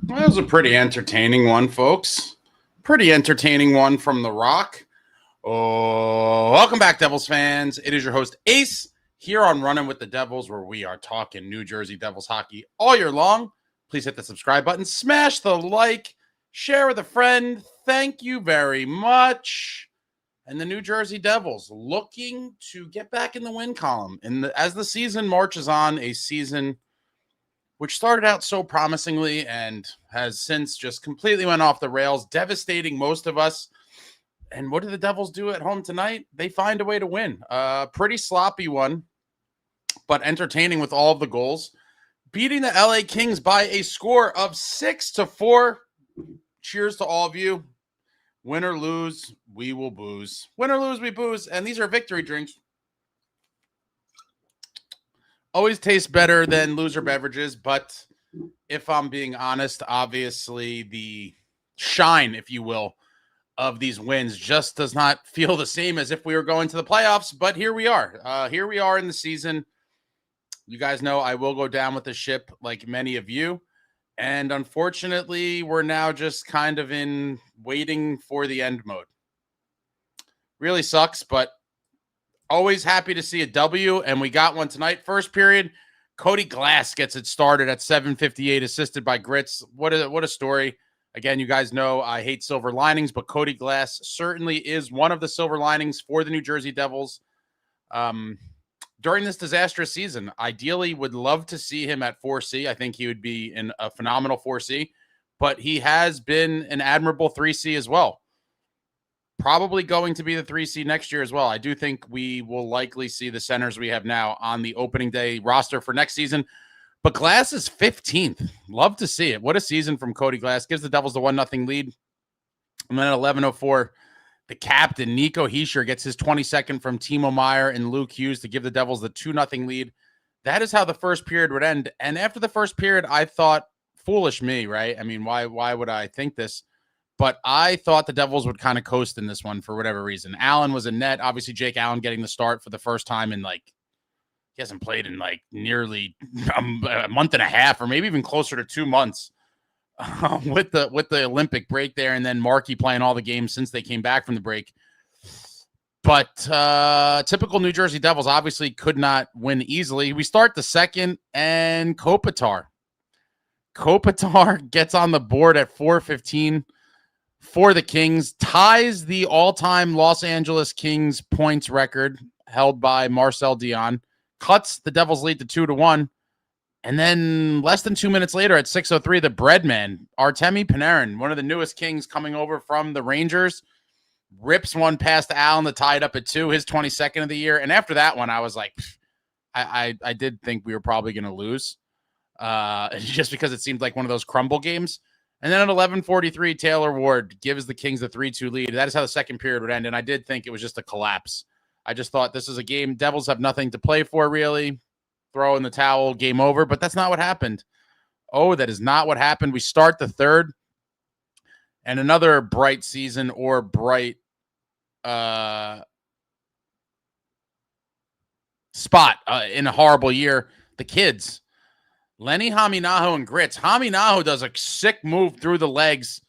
Well, that was a pretty entertaining one, folks. Pretty entertaining one from The Rock. Oh, welcome back, Devils fans. It is your host, Ace, here on Running with the Devils, where we are talking New Jersey Devils hockey all year long. Please hit the subscribe button, smash the like, share with a friend. Thank you very much. And the New Jersey Devils looking to get back in the win column. As the season marches on, a season which started out so promisingly and has since just completely went off the rails, devastating most of us. And what do the Devils do at home tonight? They find a way to win. Pretty sloppy one, but entertaining with all of the goals. Beating the LA Kings by a score of 6-4. Cheers to all of you. Win or lose, we will booze. Win or lose, we booze. And these are victory drinks. Always taste better than loser beverages, but if I'm being honest, obviously the shine, if you will, of these wins just does not feel the same as if we were going to the playoffs, but here we are. Here we are in the season. You guys know I will go down with the ship like many of you, and unfortunately, we're now just kind of in waiting for the end mode. Really sucks, but always happy to see a W, and we got one tonight. First period, Cody Glass gets it started at 7:58, assisted by Grits. What a story. Again, you guys know I hate silver linings, but Cody Glass certainly is one of the silver linings for the New Jersey Devils during this disastrous season. Ideally, would love to see him at 4C. I think he would be in a phenomenal 4C, but he has been an admirable 3C as well. Probably going to be the 3C next year as well. I do think we will likely see the centers we have now on the opening day roster for next season. But Glass is 15th. Love to see it. What a season from Cody Glass. Gives the Devils the 1-0 lead. And then at 11:04, the captain, Nico Hischier, gets his 22nd from Timo Meier and Luke Hughes to give the Devils the 2-0 lead. That is how the first period would end. And after the first period, I thought, foolish me, right? I mean, why would I think this? But I thought the Devils would kind of coast in this one for whatever reason. Allen was in net. Obviously, Jake Allen getting the start for the first time in he hasn't played in nearly a month and a half, or maybe even closer to 2 months with the Olympic break there. And then Markey playing all the games since they came back from the break. But typical New Jersey Devils obviously could not win easily. We start the second, and Kopitar gets on the board at 4:15. For the Kings, ties the all-time Los Angeles Kings points record held by Marcel Dion, cuts the Devils' lead to 2-1, and then less than 2 minutes later at 6:03, the breadman, Artemi Panarin, one of the newest Kings coming over from the Rangers, rips one past Allen to tie it up at 2, his 22nd of the year. And after that one, I was like, I did think we were probably going to lose just because it seemed like one of those crumble games. And then at 11:43, Taylor Ward gives the Kings the 3-2 lead. That is how the second period would end, and I did think it was just a collapse. I just thought this is a game. Devils have nothing to play for, really. Throw in the towel, game over, but that's not what happened. Oh, that is not what happened. We start the third, and another bright season or bright spot in a horrible year. The kids. Lenny Haminaho and Grits. Haminaho does a sick move through the legs,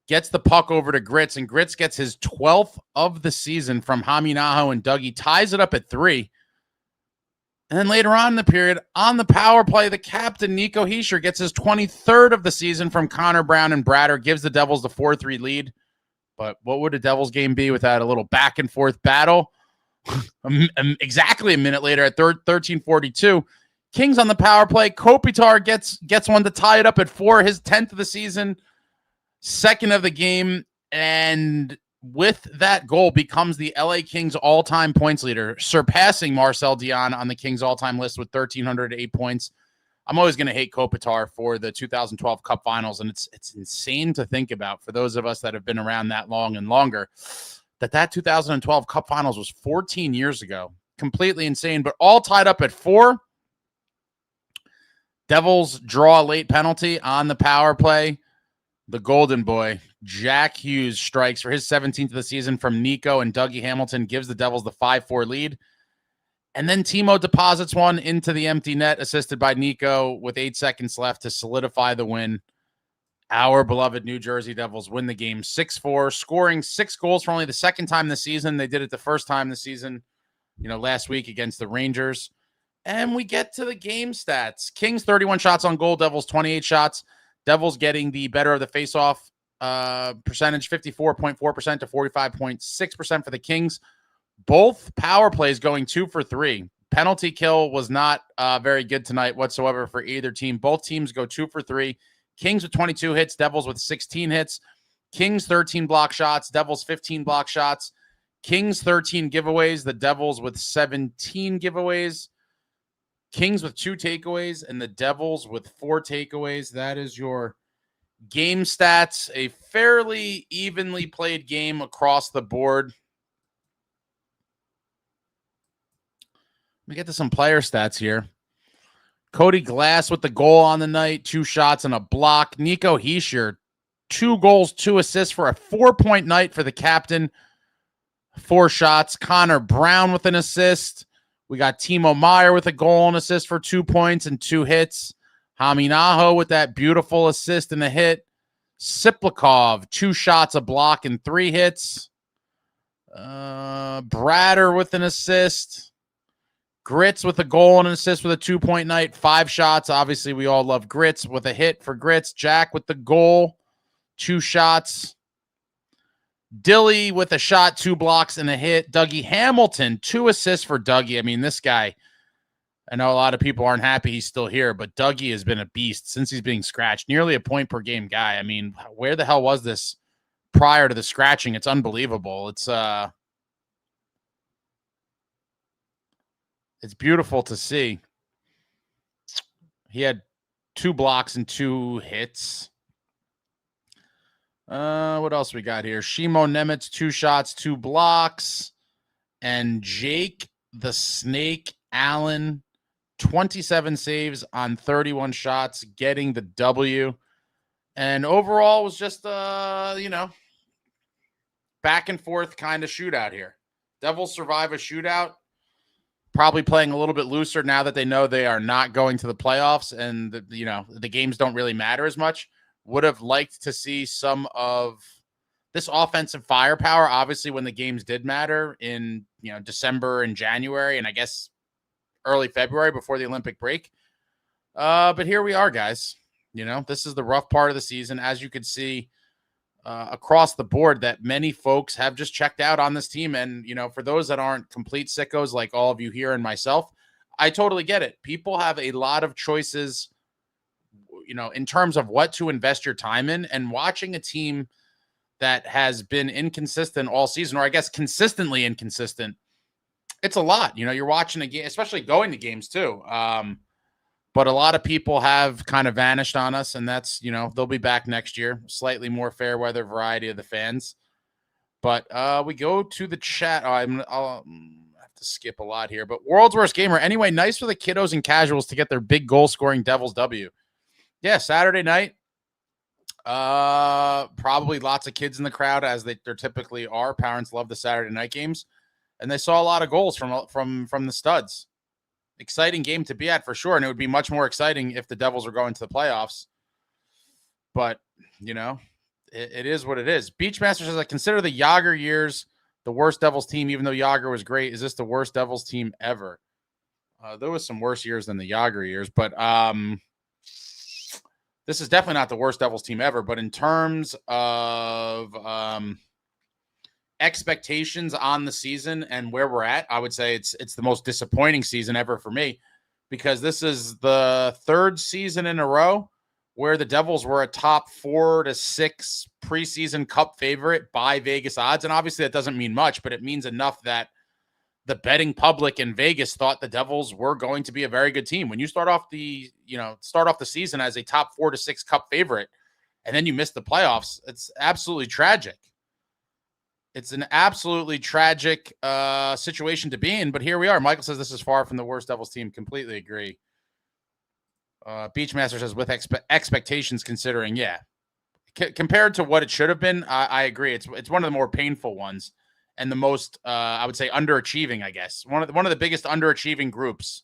gets the puck over to Grits, and Grits gets his 12th of the season from Haminaho and Dougie, ties it up at 3. And then later on in the period, on the power play, the captain, Nico Hischier, gets his 23rd of the season from Connor Brown and Bratter, gives the Devils the 4-3 lead. But what would a Devils game be without a little back-and-forth battle? Exactly a minute later at 13:42, Kings on the power play. Kopitar gets one to tie it up at 4, his 10th of the season, 2nd of the game, and with that goal becomes the LA Kings all-time points leader, surpassing Marcel Dion on the Kings all-time list with 1,308 points. I'm always going to hate Kopitar for the 2012 Cup Finals, and it's insane to think about for those of us that have been around that long and longer, that 2012 Cup Finals was 14 years ago. Completely insane, but all tied up at 4. Devils draw a late penalty on the power play. The golden boy, Jackhughes, strikes for his 17th of the season from Nico and Dougie Hamilton, gives the Devils the 5-4 lead. And then Timo deposits one into the empty net, assisted by Nico with 8 seconds left to solidify the win. Our beloved New Jersey Devils win the game 6-4, scoring 6 goals for only the second time this season. They did it the first time this season, last week against the Rangers. And we get to the game stats. Kings 31 shots on goal, Devils 28 shots. Devils getting the better of the faceoff percentage, 54.4% to 45.6% for the Kings. Both power plays going 2 for 3. Penalty kill was not very good tonight whatsoever for either team. Both teams go 2 for 3. Kings with 22 hits, Devils with 16 hits. Kings 13 block shots, Devils 15 block shots. Kings 13 giveaways, the Devils with 17 giveaways. Kings with 2 takeaways, and the Devils with 4 takeaways. That is your game stats. A fairly evenly played game across the board. Let me get to some player stats here. Cody Glass with the goal on the night, 2 shots and a block. Nico Hischier, 2 goals, 2 assists for a 4-point night for the captain. 4 shots. Connor Brown with an assist. We got Timo Meyer with a goal and assist for 2 points and 2 hits. Haminaho with that beautiful assist and a hit. Siplikov, 2 shots, a block, and 3 hits. Brader with an assist. Grits with a goal and an assist with a 2-point night. 5 shots. Obviously, we all love Grits with a hit for Grits. Jack with the goal. 2 shots. Dilly with a shot, 2 blocks, and a hit. Dougie Hamilton, 2 assists for Dougie. I mean, this guy, I know a lot of people aren't happy he's still here, but Dougie has been a beast since he's being scratched. Nearly a point per game guy. I mean, where the hell was this prior to the scratching? It's unbelievable. It's beautiful to see. He had 2 blocks and 2 hits. What else we got here? Shimo Nemitz, 2 shots, 2 blocks. And Jake the Snake Allen, 27 saves on 31 shots, getting the W. And overall was just, back and forth kind of shootout here. Devils survive a shootout. Probably playing a little bit looser now that they know they are not going to the playoffs and, the games don't really matter as much. Would have liked to see some of this offensive firepower, obviously, when the games did matter in, December and January, and I guess early February before the Olympic break. But here we are, guys. This is the rough part of the season. As you could see across the board, that many folks have just checked out on this team. And, for those that aren't complete sickos like all of you here and myself, I totally get it. People have a lot of choices, in terms of what to invest your time in, and watching a team that has been inconsistent all season, or I guess consistently inconsistent, it's a lot. You're watching a game, especially going to games too. But a lot of people have kind of vanished on us, and that's, they'll be back next year. Slightly more fair weather variety of the fans. But we go to the chat. I'll have to skip a lot here. But World's Worst Gamer. Anyway, nice for the kiddos and casuals to get their big goal-scoring Devils W. Yeah, Saturday night. Probably lots of kids in the crowd, as there typically are. Parents love the Saturday night games. And they saw a lot of goals from the studs. Exciting game to be at for sure, and it would be much more exciting if the Devils were going to the playoffs. But, it is what it is. Beachmaster says, I consider the Yager years the worst Devils team, even though Yager was great. Is this the worst Devils team ever? There was some worse years than the Yager years, but this is definitely not the worst Devils team ever. But in terms of expectations on the season and where we're at, I would say it's the most disappointing season ever for me, because this is the 3rd season in a row where the Devils were a top 4 to 6 preseason cup favorite by Vegas odds. And obviously that doesn't mean much, but it means enough that the betting public in Vegas thought the Devils were going to be a very good team. When you start off the season as a top 4 to 6 cup favorite, and then you miss the playoffs, it's absolutely tragic. It's an absolutely tragic situation to be in, but here we are. Michael says this is far from the worst Devils team. Completely agree. Beachmaster says with expectations considering, yeah. Compared to what it should have been, I agree. It's one of the more painful ones, and the most, I would say, underachieving, I guess. One of the biggest underachieving groups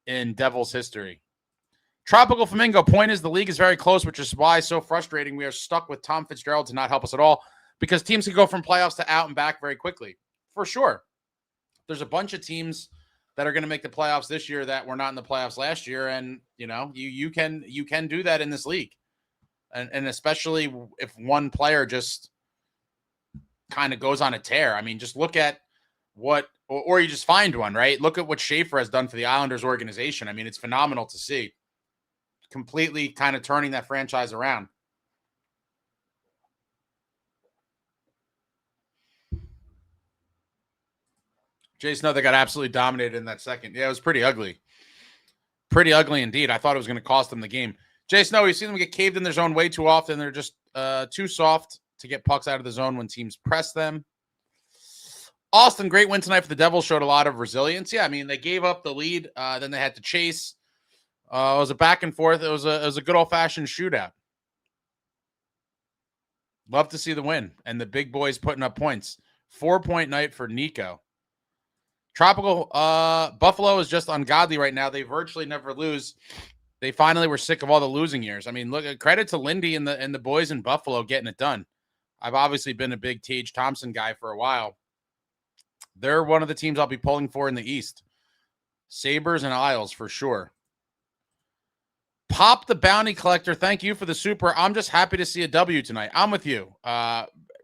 in Devils history. Tropical Flamingo, point is the league is very close, which is why it's so frustrating. We are stuck with Tom Fitzgerald to not help us at all because teams can go from playoffs to out and back very quickly. For sure. There's a bunch of teams that are going to make the playoffs this year that were not in the playoffs last year. And, you know, you can do that in this league. And especially if one player just kind of goes on a tear. I mean, just look at what, or you just find one, right? Look at what Schaefer has done for the Islanders organization. I mean, it's phenomenal to see. Completely kind of turning that franchise around. Jay Snow, they got absolutely dominated in that second. Yeah, it was pretty ugly. Pretty ugly indeed. I thought it was going to cost them the game. Jay Snow, you see them get caved in their zone way too often. They're just too soft to get pucks out of the zone when teams press them. Austin, great win tonight for the Devils. Showed a lot of resilience. Yeah, I mean, they gave up the lead. Then they had to chase. It was a back and forth. It was a good old-fashioned shootout. Love to see the win. And the big boys putting up points. 4-point night for Nico. Tropical Buffalo is just ungodly right now. They virtually never lose. They finally were sick of all the losing years. I mean, look, credit to Lindy and the boys in Buffalo getting it done. I've obviously been a big Tage Thompson guy for a while. They're one of the teams I'll be pulling for in the East. Sabres and Isles for sure. Pop the Bounty Collector, thank you for the super. I'm just happy to see a W tonight. I'm with you.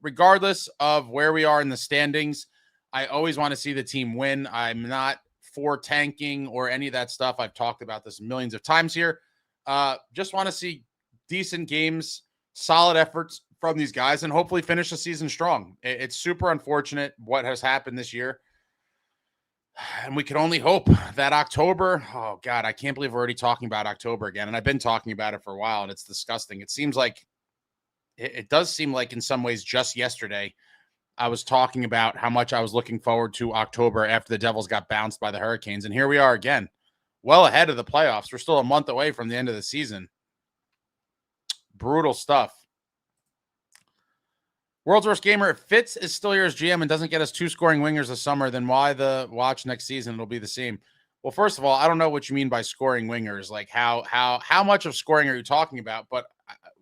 Regardless of where we are in the standings, I always want to see the team win. I'm not for tanking or any of that stuff. I've talked about this millions of times here. Just want to see decent games, solid efforts from these guys, and hopefully finish the season strong. It's super unfortunate what has happened this year. And we can only hope that October, oh God, I can't believe we're already talking about October again. And I've been talking about it for a while, and it's disgusting. It seems like, it does seem like in some ways just yesterday, I was talking about how much I was looking forward to October after the Devils got bounced by the Hurricanes. And here we are again, well ahead of the playoffs. We're still a month away from the end of the season. Brutal stuff. World's Worst Gamer, if Fitz is still here as GM and doesn't get us 2 scoring wingers this summer, then why the watch next season? It'll be the same. Well, first of all, I don't know what you mean by scoring wingers. Like how much of scoring are you talking about? But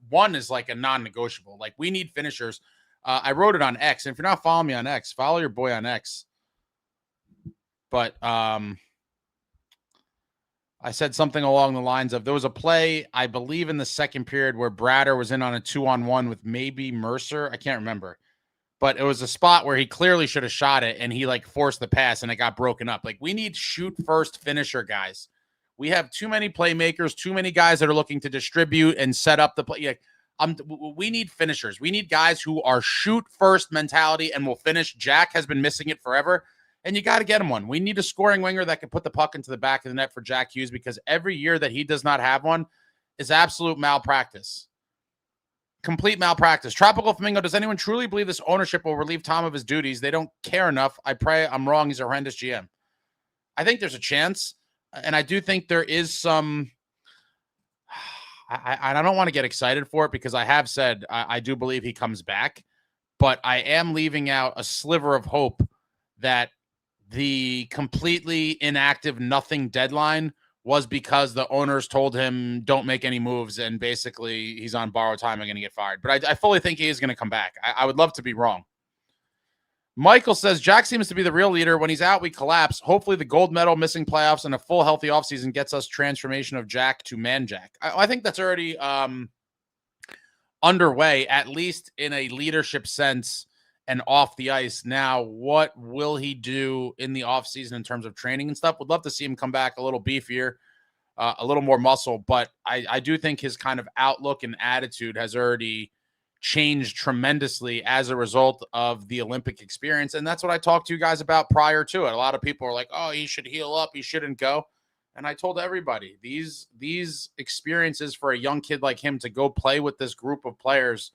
one is like a non-negotiable. Like we need finishers. I wrote it on X. And if you're not following me on X, follow your boy on X. But I said something along the lines of, there was a play, I believe in the second period, where Bratter was in on a 2-on-1 with maybe Mercer. I can't remember. But it was a spot where he clearly should have shot it, and he like forced the pass, and it got broken up. Like, we need shoot first finisher guys. We have too many playmakers, too many guys that are looking to distribute and set up the play. We need finishers. We need guys who are shoot first mentality and will finish. Jack has been missing it forever. And you got to get him one. We need a scoring winger that can put the puck into the back of the net for Jack Hughes, because every year that he does not have one is absolute malpractice. Complete malpractice. Tropical Flamingo, does anyone truly believe this ownership will relieve Tom of his duties? They don't care enough. I pray I'm wrong. He's a horrendous GM. I think there's a chance. And I do think there is some... I don't want to get excited for it, because I have said I do believe he comes back. But I am leaving out a sliver of hope that the completely inactive nothing deadline was because the owners told him don't make any moves, and basically he's on borrowed time and going to get fired. But I fully think he is going to come back. I would love to be wrong. Michael says, Jack seems to be the real leader. When he's out, we collapse. Hopefully the gold medal, missing playoffs, and a full healthy offseason gets us transformation of Jack to man Jack. I think that's already underway, at least in a leadership sense and off the ice. Now, what will he do in the offseason in terms of training and stuff? Would love to see him come back a little beefier, a little more muscle. But I do think his kind of outlook and attitude has already changed tremendously as a result of the Olympic experience. And that's what I talked to you guys about prior to it. A lot of people are like, oh, he should heal up, he shouldn't go. And I told everybody, these experiences for a young kid like him to go play with this group of players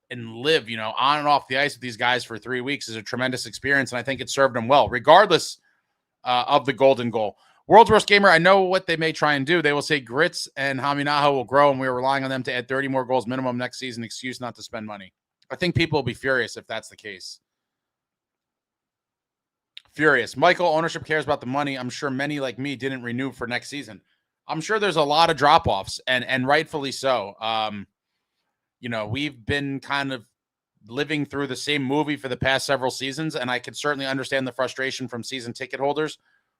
and live, on and off the ice with these guys for 3 weeks is a tremendous experience. And I think it served him well, regardless of the golden goal. World's Worst Gamer, I know what they may try and do. They will say Grits and Haminaho will grow, and we're relying on them to add 30 more goals minimum next season. Excuse not to spend money. I think people will be furious if that's the case. Furious. Michael, ownership cares about the money. I'm sure many like me didn't renew for next season. I'm sure there's a lot of drop-offs, and rightfully so. We've been kind of living through the same movie for the past several seasons, and I could certainly understand the frustration from season ticket holders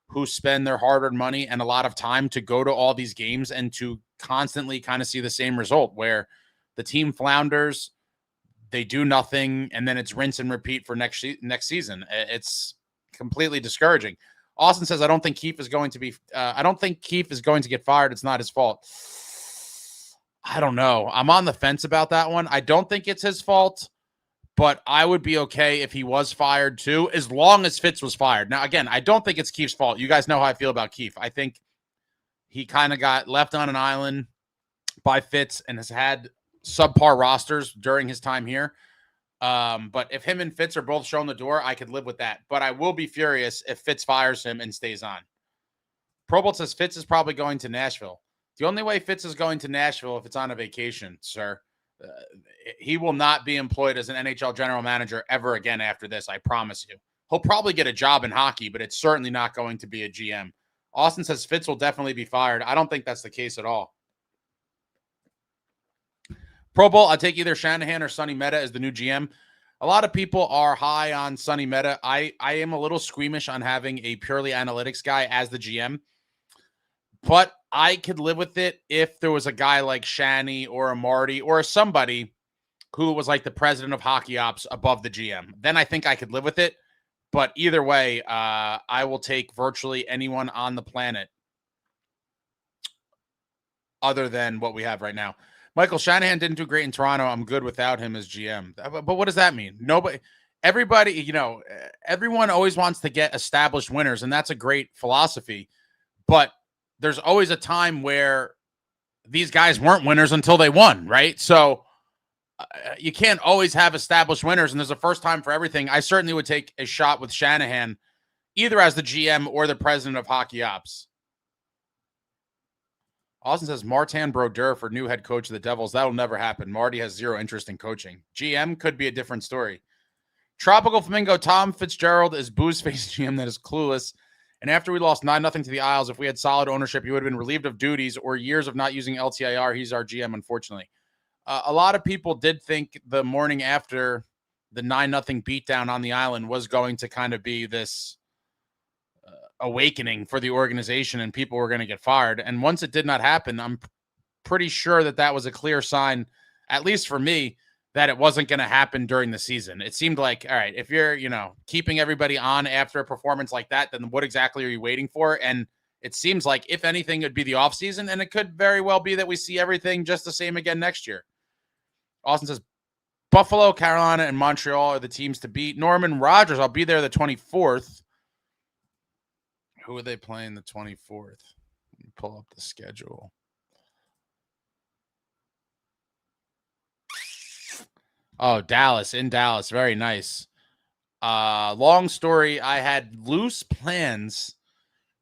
who spend their hard-earned money and a lot of time to go to all these games and to constantly kind of see the same result where the team flounders, they do nothing, and then it's rinse and repeat for next season. It's completely discouraging. Austin says, I don't think Keefe is going to get fired. It's not his fault. I don't know. I'm on the fence about that one. I don't think it's his fault, but I would be okay if he was fired too, as long as Fitz was fired. Now, again, I don't think it's Keefe's fault. You guys know how I feel about Keefe. I think he kind of got left on an island by Fitz and has had subpar rosters during his time here. But if him and Fitz are both shown the door, I could live with that. But I will be furious if Fitz fires him and stays on. Probolt says Fitz is probably going to Nashville. The only way Fitz is going to Nashville if it's on a vacation, sir. He will not be employed as an NHL general manager ever again after this, I promise you. He'll probably get a job in hockey, but it's certainly not going to be a GM. Austin says Fitz will definitely be fired. I don't think that's the case at all. Pro Bowl, I'll take either Shanahan or Sonny Meta as the new GM. A lot of people are high on Sonny Meta. I am a little squeamish on having a purely analytics guy as the GM, but I could live with it if there was a guy like Shanny or a Marty or somebody who was like the president of hockey ops above the GM. Then I think I could live with it. But either way, I will take virtually anyone on the planet other than what we have right now. Michael Shanahan didn't do great in Toronto. I'm good without him as GM. But what does that mean? Everybody, everyone always wants to get established winners, and that's a great philosophy. But there's always a time where these guys weren't winners until they won, right? So you can't always have established winners, and there's a first time for everything. I certainly would take a shot with Shanahan, either as the GM or the president of hockey ops. Austin says Martin Brodeur for new head coach of the Devils. That will never happen. Marty has zero interest in coaching. GM could be a different story. Tropical Flamingo, Tom Fitzgerald is booze-faced GM that is clueless. And after we lost 9-0 to the Isles, if we had solid ownership, he would have been relieved of duties or years of not using LTIR. He's our GM, unfortunately. A lot of people did think the morning after the 9-0 beatdown on the island was going to kind of be this awakening for the organization and people were going to get fired. And once it did not happen, I'm pretty sure that was a clear sign, at least for me, that it wasn't going to happen during the season. It seemed like, all right, if you're, keeping everybody on after a performance like that, then what exactly are you waiting for? And it seems like, if anything, it'd be the offseason, and it could very well be that we see everything just the same again next year. Austin says, Buffalo, Carolina, and Montreal are the teams to beat. Norman Rogers, I'll be there the 24th. Who are they playing the 24th? Let me pull up the schedule. Oh, Dallas, in Dallas. Very nice. Long story. I had loose plans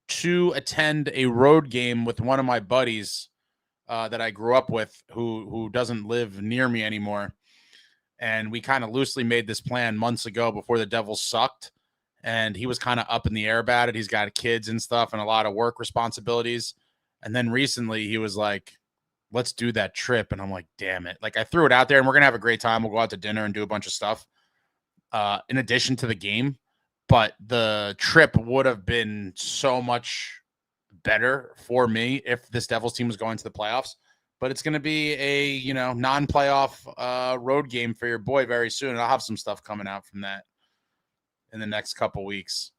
to attend a road game with one of my buddies that I grew up with who doesn't live near me anymore. And we kind of loosely made this plan months ago before the Devils sucked. And he was kind of up in the air about it. He's got kids and stuff and a lot of work responsibilities. And then recently he was like, let's do that trip. And I'm like, damn it. Like, I threw it out there and we're going to have a great time. We'll go out to dinner and do a bunch of stuff in addition to the game. But the trip would have been so much better for me if this Devils team was going to the playoffs. But it's going to be a, non-playoff road game for your boy very soon. And I'll have some stuff coming out from that in the next couple weeks.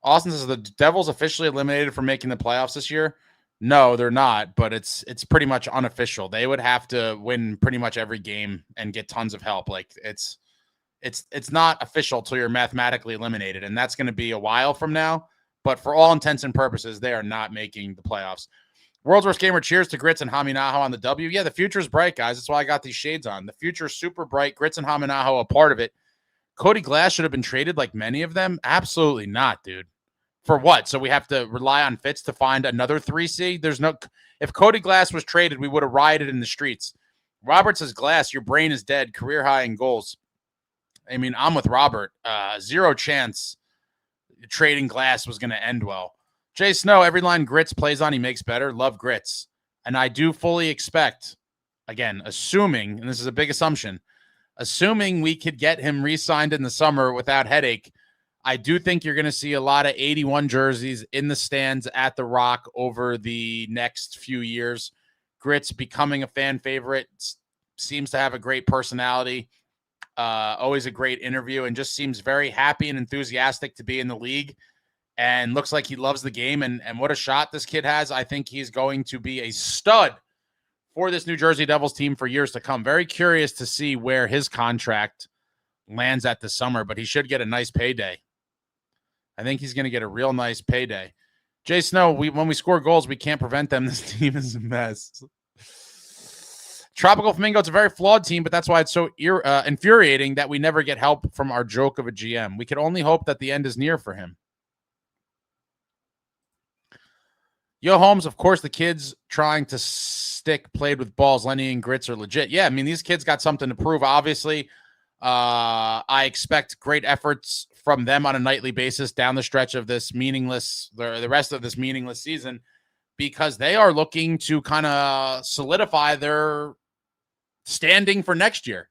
Austin says, the Devils officially eliminated from making the playoffs this year? No, they're not, but it's pretty much unofficial. They would have to win pretty much every game and get tons of help. Like, it's not official till you're mathematically eliminated, and that's going to be a while from now. But for all intents and purposes, they are not making the playoffs. World's Worst Gamer, cheers to Grits and Haminaho on the W. Yeah, the future's bright, guys. That's why I got these shades on. The future's super bright. Grits and Haminaho a part of it. Cody Glass should have been traded like many of them? Absolutely not, dude. For what? So we have to rely on Fitz to find another 3C? If Cody Glass was traded, we would have rioted in the streets. Robert says, Glass, your brain is dead. Career high in goals. I mean, I'm with Robert. Zero chance trading Glass was going to end well. Jay Snow, every line Grits plays on, he makes better. Love Grits. And I do fully expect, again, assuming, and this is a big assumption, assuming we could get him re-signed in the summer without headache, I do think you're going to see a lot of 81 jerseys in the stands at the Rock over the next few years. Grits becoming a fan favorite, seems to have a great personality, always a great interview, and just seems very happy and enthusiastic to be in the league, and looks like he loves the game. And what a shot this kid has. I think he's going to be a stud for this New Jersey Devils team for years to come. Very curious to see where his contract lands at this summer, but he should get a nice payday. I think he's going to get a real nice payday. Jay Snow, when we score goals, we can't prevent them. This team is a mess. Tropical Flamingo, it's a very flawed team, but that's why it's so infuriating that we never get help from our joke of a GM. We can only hope that the end is near for him. Yo, Holmes, of course, the kids trying to stick played with balls. Lenny and Grits are legit. Yeah, I mean, these kids got something to prove, obviously. I expect great efforts from them on a nightly basis down the stretch of this meaningless, the rest of this meaningless season, because they are looking to kind of solidify their standing for next year.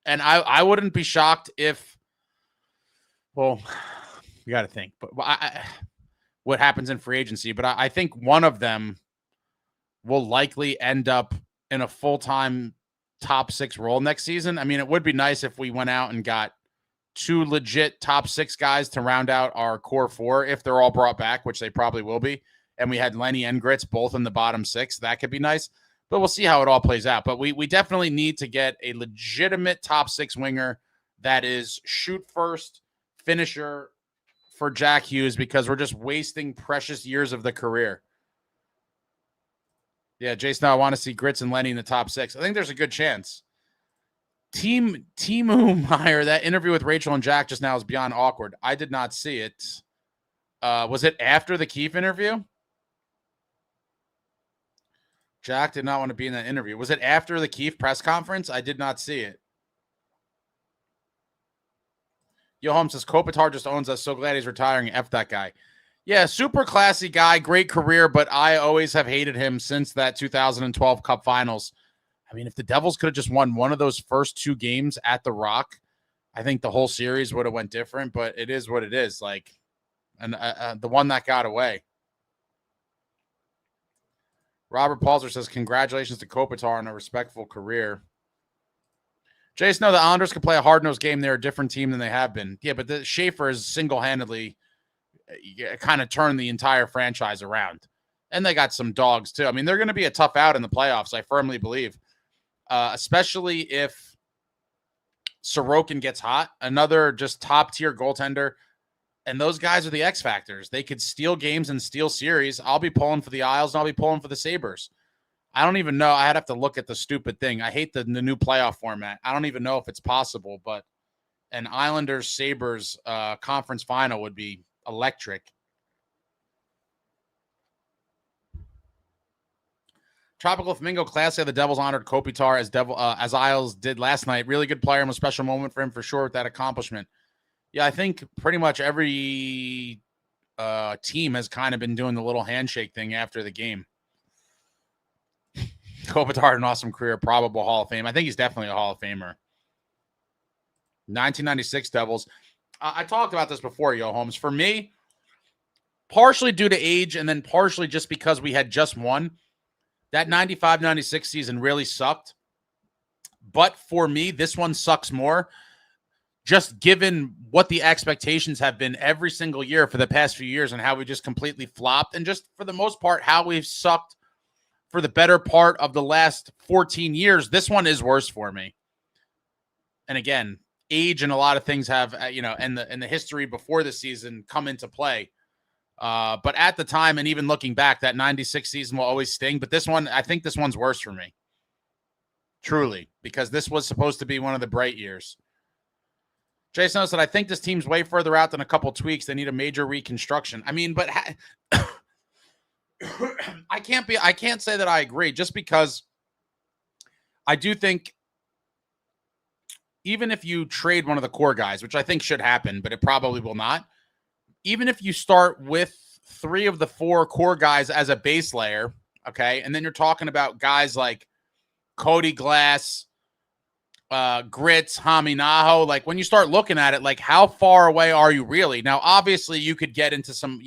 And I wouldn't be shocked if, well, we got to think, but what happens in free agency, but I think one of them will likely end up in a full-time top 6 role next season. I mean, it would be nice if we went out and got 2 legit top 6 guys to round out our core 4, if they're all brought back, which they probably will be. And we had Lenny and Grits both in the bottom 6. That could be nice, but we'll see how it all plays out. But we definitely need to get a legitimate top 6 winger that is shoot first, finisher for Jack Hughes, because we're just wasting precious years of the career. Yeah, Jason, I want to see Grits and Lenny in the top 6. I think there's a good chance. Timu Meyer, that interview with Rachel and Jack just now is beyond awkward. I did not see it. Was it after the Keefe interview? Jack did not want to be in that interview. Was it after the Keefe press conference? I did not see it. Yo, Holmes says, Kopitar just owns us. So glad he's retiring. F that guy. Yeah, super classy guy, great career, but I always have hated him since that 2012 Cup Finals. I mean, if the Devils could have just won one of those first 2 games at the Rock, I think the whole series would have went different, but it is what it is. Like, and the one that got away. Robert Palzer says, congratulations to Kopitar on a respectful career. Jason, no, the Islanders can play a hard-nosed game. They're a different team than they have been. Yeah, but the Schaefer is single-handedly kind of turned the entire franchise around. And they got some dogs, too. I mean, they're going to be a tough out in the playoffs, I firmly believe. Especially if Sorokin gets hot. Another just top-tier goaltender. And those guys are the X factors. They could steal games and steal series. I'll be pulling for the Isles, and I'll be pulling for the Sabres. I don't even know. I'd have to look at the stupid thing. I hate the new playoff format. I don't even know if it's possible, but an Islanders-Sabres conference final would be electric. Tropical Flamingo classy. The Devils honored Kopitar as Isles did last night. Really good player and a special moment for him for sure with that accomplishment. Yeah, I think pretty much every team has kind of been doing the little handshake thing after the game. Kopitar, an awesome career, probable Hall of Fame. I think he's definitely a Hall of Famer. 1996 Devils. I talked about this before, Yo Holmes. For me, partially due to age and then partially just because we had just won, that 95-96 season really sucked. But for me, this one sucks more, just given what the expectations have been every single year for the past few years and how we just completely flopped, and just for the most part, how we've sucked for the better part of the last 14 years. This one is worse for me. And again, age and a lot of things have, and the history before the season come into play. But at the time, and even looking back, that 96 season will always sting. But this one, I think this one's worse for me. Truly, because this was supposed to be one of the bright years. Jason said, I think this team's way further out than a couple tweaks. They need a major reconstruction. I mean, but I can't say that I agree, just because I do think even if you trade one of the core guys, which I think should happen, but it probably will not, even if you start with 3 of the 4 core guys as a base layer, okay? And then you're talking about guys like Cody Glass, Grits, Haminaho. Like, when you start looking at it, like, how far away are you really? Now, obviously, you could get into some,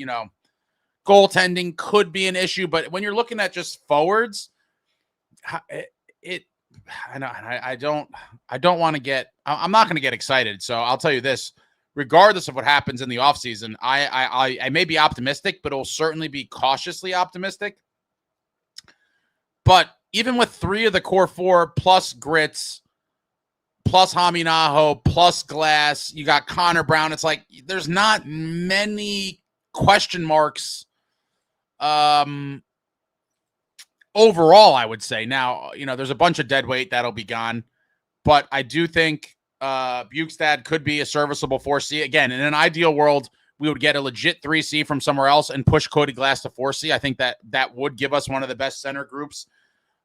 goaltending could be an issue, but when you're looking at just forwards, I'm not going to get excited. So I'll tell you this, regardless of what happens in the offseason, I may be optimistic, but it'll certainly be cautiously optimistic. But even with 3 of the core 4 plus Grits, plus Haminaho, plus Glass, you got Connor Brown. It's like there's not many question marks overall, I would say. Now, there's a bunch of dead weight that'll be gone, but I do think Bukestad could be a serviceable 4C. Again, in an ideal world, we would get a legit 3C from somewhere else and push Cody Glass to 4C. I think that would give us one of the best center groups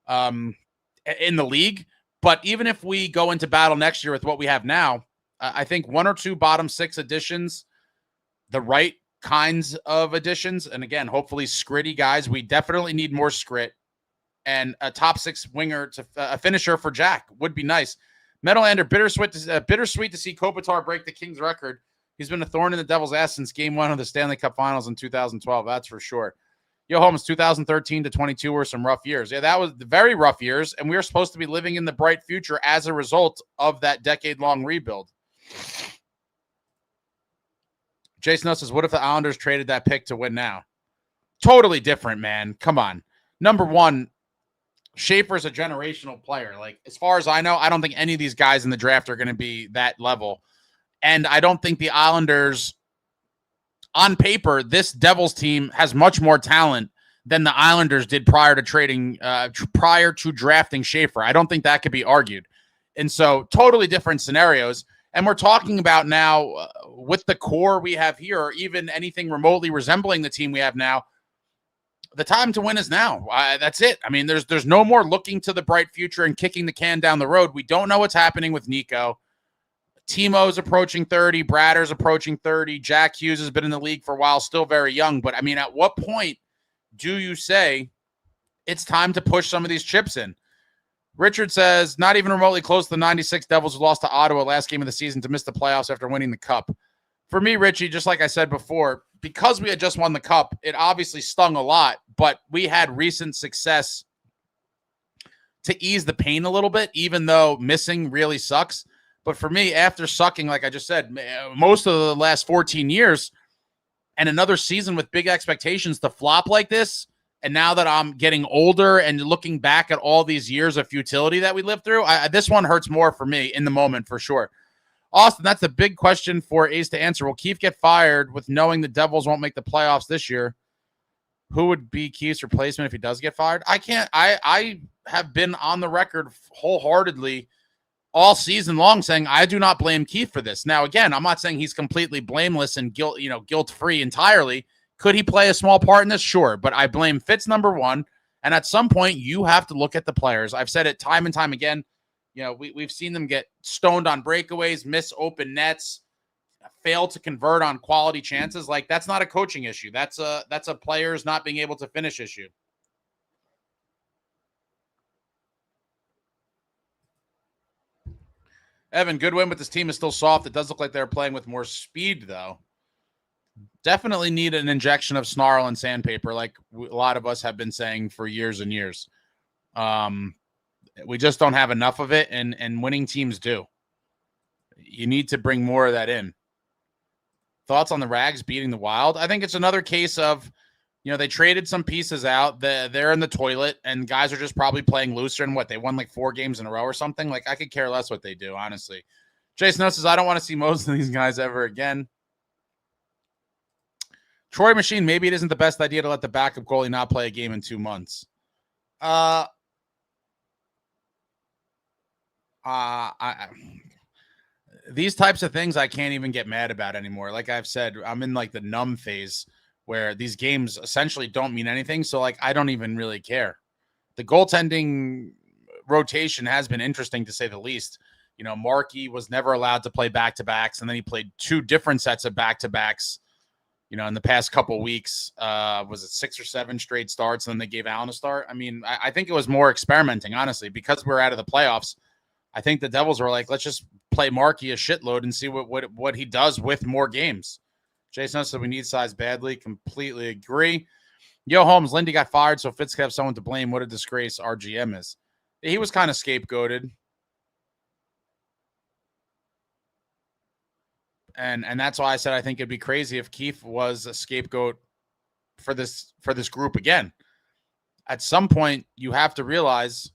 in the league. But even if we go into battle next year with what we have now, I think 1 or 2 bottom 6 additions, the right kinds of additions, and again, hopefully scritty guys. We definitely need more scrit, and a top 6 winger to a finisher for Jack would be nice. Metalander, bittersweet to see Kopitar break the Kings record. He's been a thorn in the Devils' ass since Game 1 of the Stanley Cup Finals in 2012. That's for sure. Yo, Holmes, 2013 to 22 were some rough years. Yeah, that was very rough years, and we were supposed to be living in the bright future as a result of that decade-long rebuild. Jason says, what if the Islanders traded that pick to win now? Totally different, man. Come on. Number one, Schaefer's a generational player. Like, as far as I know, I don't think any of these guys in the draft are going to be that level. And I don't think the Islanders, on paper, this Devils team has much more talent than the Islanders did prior to drafting Schaefer. I don't think that could be argued. And so totally different scenarios. And we're talking about now with the core we have here, or even anything remotely resembling the team we have now, the time to win is now. That's it. I mean, there's no more looking to the bright future and kicking the can down the road. We don't know what's happening with Nico. Timo's approaching 30. Bradder's approaching 30. Jack Hughes has been in the league for a while, still very young. But, I mean, at what point do you say it's time to push some of these chips in? Richard says, not even remotely close to the 96 Devils who lost to Ottawa last game of the season to miss the playoffs after winning the Cup. For me, Richie, just like I said before, because we had just won the Cup, it obviously stung a lot, but we had recent success to ease the pain a little bit, even though missing really sucks. But for me, after sucking, like I just said, most of the last 14 years and another season with big expectations to flop like this, and now that I'm getting older and looking back at all these years of futility that we lived through, this one hurts more for me in the moment for sure. Austin, that's a big question for Ace to answer. Will Keefe get fired with knowing the Devils won't make the playoffs this year? Who would be Keefe's replacement if he does get fired? I have been on the record wholeheartedly all season long saying I do not blame Keefe for this. Now, again, I'm not saying he's completely blameless and guilt-free entirely. Could he play a small part in this? Sure. But I blame Fitz, number one. And at some point, you have to look at the players. I've said it time and time again. We've seen them get stoned on breakaways, miss open nets, fail to convert on quality chances. Like, that's not a coaching issue. That's a players not being able to finish issue. Evan, good win, but this team is still soft. It does look like they're playing with more speed, though. Definitely need an injection of snarl and sandpaper, like a lot of us have been saying for years and years. We just don't have enough of it, and winning teams do. You need to bring more of that in. Thoughts on the Rags beating the Wild? I think it's another case of, they traded some pieces out. They're in the toilet, and guys are just probably playing looser. And they won like 4 games in a row or something. Like, I could care less what they do, honestly. Jason says, I don't want to see most of these guys ever again. Troy Machine, maybe it isn't the best idea to let the backup goalie not play a game in 2 months. These types of things I can't even get mad about anymore. Like I've said, I'm in like the numb phase where these games essentially don't mean anything. So like, I don't even really care. The goaltending rotation has been interesting to say the least. Markey was never allowed to play back-to-backs, and then he played 2 different sets of back-to-backs you know, in the past couple weeks, was it 6 or 7 straight starts, and then they gave Allen a start? I mean, I think it was more experimenting, honestly, because we're out of the playoffs. I think the Devils were like, let's just play Markey a shitload and see what he does with more games. Jason said we need size badly. Completely agree. Yo, Holmes, Lindy got fired, so Fitz could have someone to blame. What a disgrace our GM is. He was kind of scapegoated. And that's why I said I think it'd be crazy if Keefe was a scapegoat for this group again. At some point, you have to realize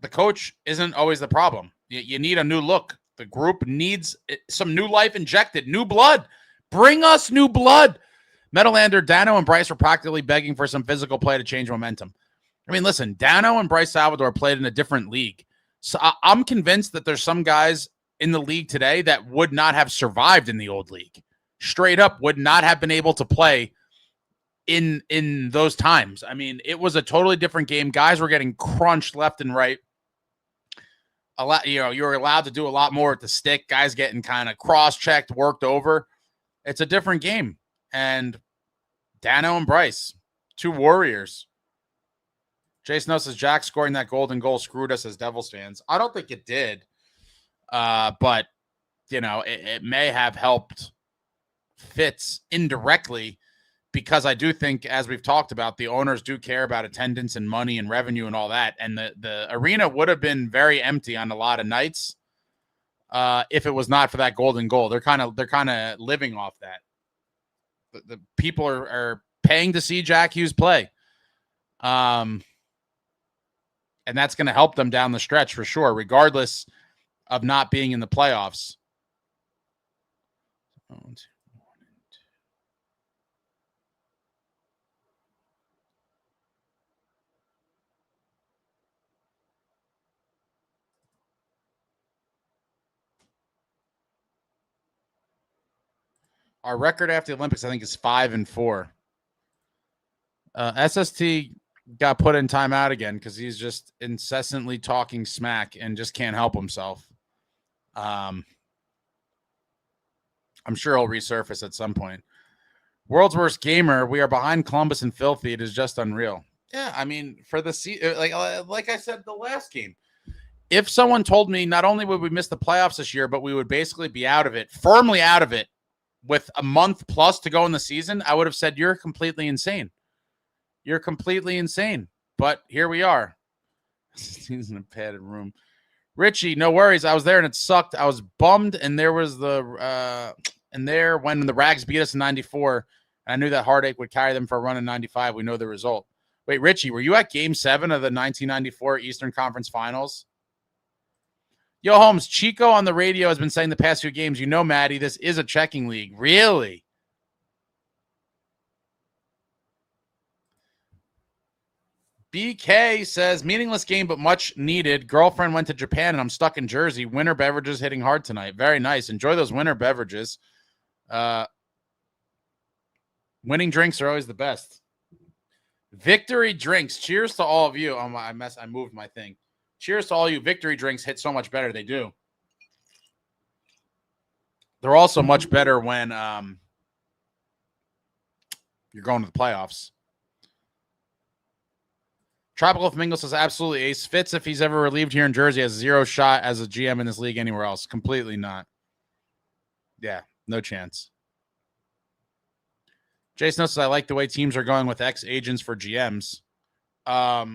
the coach isn't always the problem. You need a new look. The group needs some new life injected, new blood. Bring us new blood. Metalander, Dano, and Bryce were practically begging for some physical play to change momentum. I mean, listen, Dano and Bryce Salvador played in a different league. So I'm convinced that there's some guys in the league today that would not have survived in the old league. Straight up would not have been able to play in those times. I mean, it was a totally different game. Guys were getting crunched left and right. A lot, you know, you're allowed to do a lot more at the stick. Guys getting kind of cross-checked, worked over. It's a different game. And Dano and Bryce, 2 warriors. Jason says Jack scoring that golden goal screwed us as Devils fans. I don't think it did. But, you know, it may have helped Fitz indirectly, because I do think, as we've talked about, the owners do care about attendance and money and revenue and all that. And the arena would have been very empty on a lot of nights if it was not for that golden goal. They're kind of living off that. The people are paying to see Jack Hughes play. And that's going to help them down the stretch for sure, regardless of not being in the playoffs. Our record after the Olympics, I think, is 5-4. SST got put in timeout again because he's just incessantly talking smack and just can't help himself. I'm sure he'll resurface at some point. World's worst gamer. We are behind Columbus and filthy. It is just unreal. Yeah, I mean, for the like I said, the last game. If someone told me not only would we miss the playoffs this year, but we would basically be out of it, firmly out of it, with a month plus to go in the season, I would have said you're completely insane. You're completely insane. But here we are. He's in a padded room. Richie, no worries. I was there and it sucked. I was bummed, and there was when the Rags beat us in 94, and I knew that heartache would carry them for a run in 95. We know the result. Wait, Richie, were you at Game 7 of the 1994 Eastern Conference Finals? Yo, Holmes, Chico on the radio has been saying the past few games, you know, Maddie, this is a checking league. Really? BK says, meaningless game, but much needed. Girlfriend went to Japan, and I'm stuck in Jersey. Winter beverages hitting hard tonight. Very nice. Enjoy those winter beverages. Winning drinks are always the best. Victory drinks. Cheers to all of you. Oh, I moved my thing. Cheers to all you. Victory drinks hit so much better. They do. They're also much better when you're going to the playoffs. Tropical Flamingo says, absolutely, Ace. Fitz, if he's ever relieved here in Jersey, has 0 shot as a GM in this league anywhere else. Completely not. Yeah, no chance. Jason says, I like the way teams are going with ex-agents for GMs. I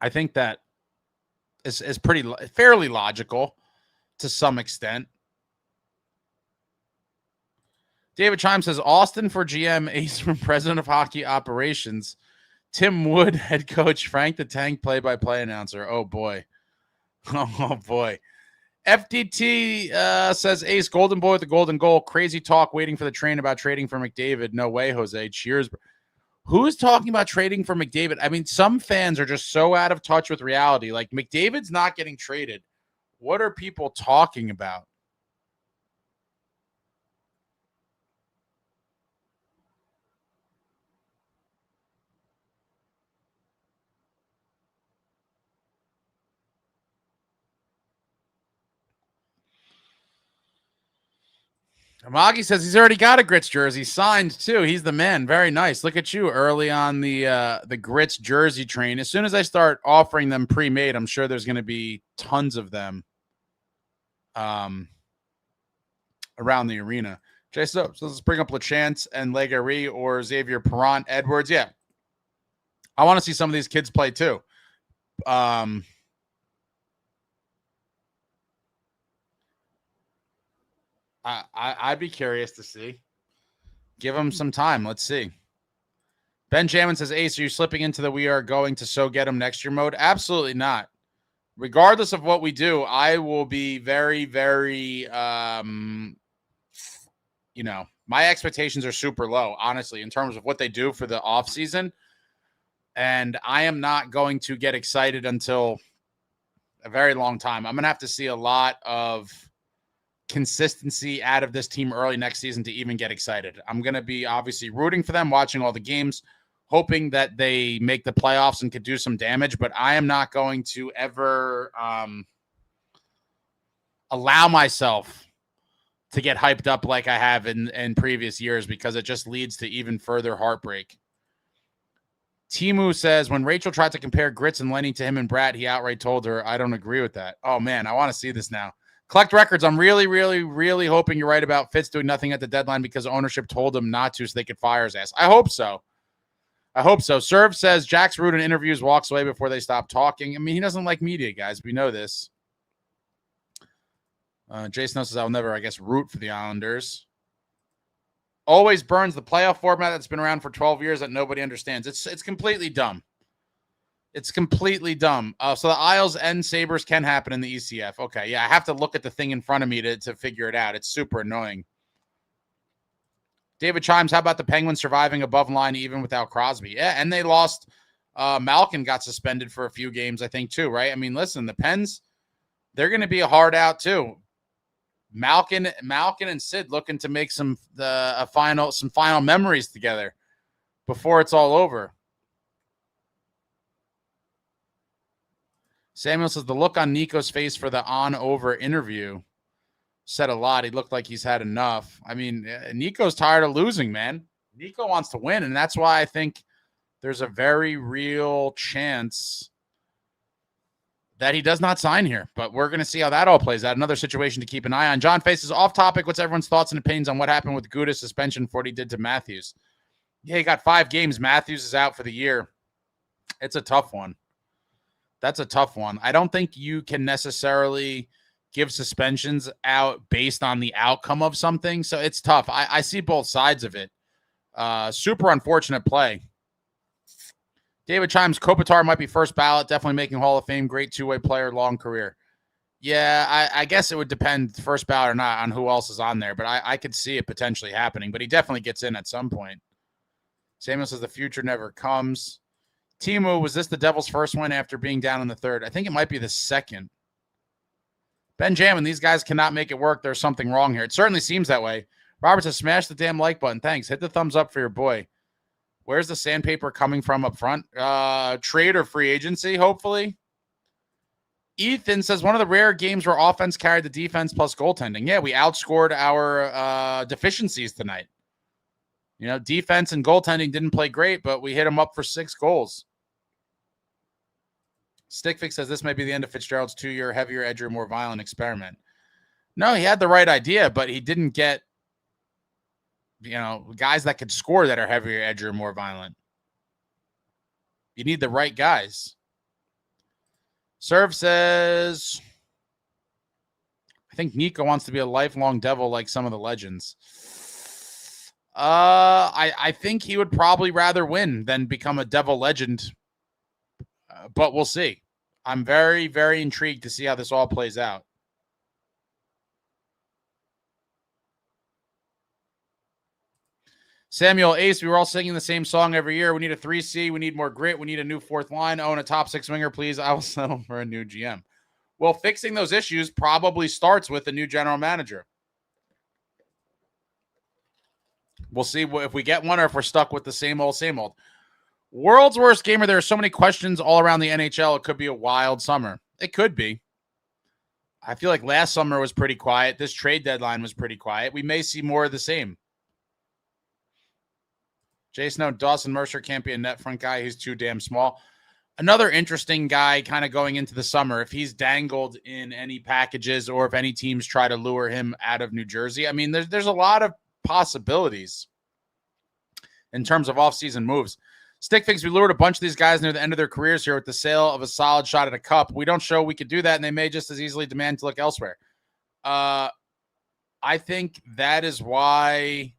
think that is fairly logical to some extent. David Chime says, Austin for GM, Ace for President of Hockey Operations, Tim Wood, head coach, Frank the Tank, play-by-play announcer. Oh, boy. Oh, boy. FDT says, Ace, golden boy with the golden goal. Crazy talk waiting for the train about trading for McDavid. No way, Jose. Cheers. Who's talking about trading for McDavid? I mean, some fans are just so out of touch with reality. Like, McDavid's not getting traded. What are people talking about? Magi says he's already got a Grits jersey signed too. He's the man. Very nice. Look at you early on the Grits jersey train. As soon as I start offering them pre-made, I'm sure there's going to be tons of them around the arena. Jay, so let's bring up LeChance and Legary or Xavier Perrant, Edwards. Yeah. I want to see some of these kids play too. I'd be curious to see. Give them some time. Let's see. Benjamin says, Ace, are you slipping into the we are going to so get them next year mode? Absolutely not. Regardless of what we do, I will be very, very, my expectations are super low, honestly, in terms of what they do for the offseason. And I am not going to get excited until a very long time. I'm going to have to see a lot of consistency out of this team early next season to even get excited. I'm going to be obviously rooting for them, watching all the games, hoping that they make the playoffs and could do some damage, but I am not going to ever allow myself to get hyped up like I have in previous years, because it just leads to even further heartbreak. Timu says, when Rachel tried to compare Grits and Lenny to him and Brad, he outright told her, I don't agree with that. Oh, man, I want to see this now. Collect records. I'm really, really, really hoping you're right about Fitz doing nothing at the deadline because ownership told him not to so they could fire his ass. I hope so. Serve says Jack's rude in interviews, walks away before they stop talking. I mean, he doesn't like media, guys. We know this. Jason says I'll never, I guess, root for the Islanders. Always burns the playoff format that's been around for 12 years that nobody understands. It's completely dumb. It's completely dumb. So the Isles and Sabres can happen in the ECF. Okay, yeah, I have to look at the thing in front of me to figure it out. It's super annoying. David Chimes, how about the Penguins surviving above line even without Crosby? Yeah, and they lost. Malkin got suspended for a few games, I think, too, right? I mean, listen, the Pens, they're going to be a hard out, too. Malkin and Sid looking to make some final memories together before it's all over. Samuel says the look on Nico's face for the on-over interview said a lot. He looked like he's had enough. I mean, Nico's tired of losing, man. Nico wants to win, and that's why I think there's a very real chance that he does not sign here. But we're going to see how that all plays out. Another situation to keep an eye on. John Faces off topic. What's everyone's thoughts and opinions on what happened with Gudas' suspension for what he did to Matthews? Yeah, he got 5 games. Matthews is out for the year. It's a tough one. That's a tough one. I don't think you can necessarily give suspensions out based on the outcome of something. So it's tough. I see both sides of it. Super unfortunate play. David Chimes, Kopitar might be first ballot, definitely making Hall of Fame, great two-way player, long career. Yeah, I guess it would depend, first ballot or not, on who else is on there, but I could see it potentially happening, but he definitely gets in at some point. Samuel says the future never comes. Timu, was this the Devils' first win after being down in the third? I think it might be the second. Benjamin, these guys cannot make it work. There's something wrong here. It certainly seems that way. Robert says, smash the damn like button. Thanks. Hit the thumbs up for your boy. Where's the sandpaper coming from up front? Trade or free agency, hopefully. Ethan says, one of the rare games where offense carried the defense plus goaltending. Yeah, we outscored our deficiencies tonight. You know, defense and goaltending didn't play great, but we hit them up for 6 goals. Stickfix says this may be the end of Fitzgerald's 2-year, heavier, edgier, more violent experiment. No, he had the right idea, but he didn't get, guys that could score that are heavier, edgier, more violent. You need the right guys. Serve says, I think Nico wants to be a lifelong Devil like some of the legends. I think he would probably rather win than become a Devil legend. But we'll see. I'm very, very intrigued to see how this all plays out. Samuel Ace, we were all singing the same song every year. We need a 3C. We need more grit. We need a new 4th line. Own a top 6 winger, please. I will settle for a new GM. Well, fixing those issues probably starts with a new general manager. We'll see if we get one or if we're stuck with the same old, same old. World's worst gamer. There are so many questions all around the NHL. It could be a wild summer. It could be. I feel like last summer was pretty quiet. This trade deadline was pretty quiet. We may see more of the same. Jason, Dawson Mercer can't be a net front guy. He's too damn small. Another interesting guy kind of going into the summer, if he's dangled in any packages or if any teams try to lure him out of New Jersey. I mean, there's a lot of possibilities in terms of offseason moves. Stick thinks we lured a bunch of these guys near the end of their careers here with the sale of a solid shot at a cup. We don't show we could do that, and they may just as easily demand to look elsewhere. I think that is why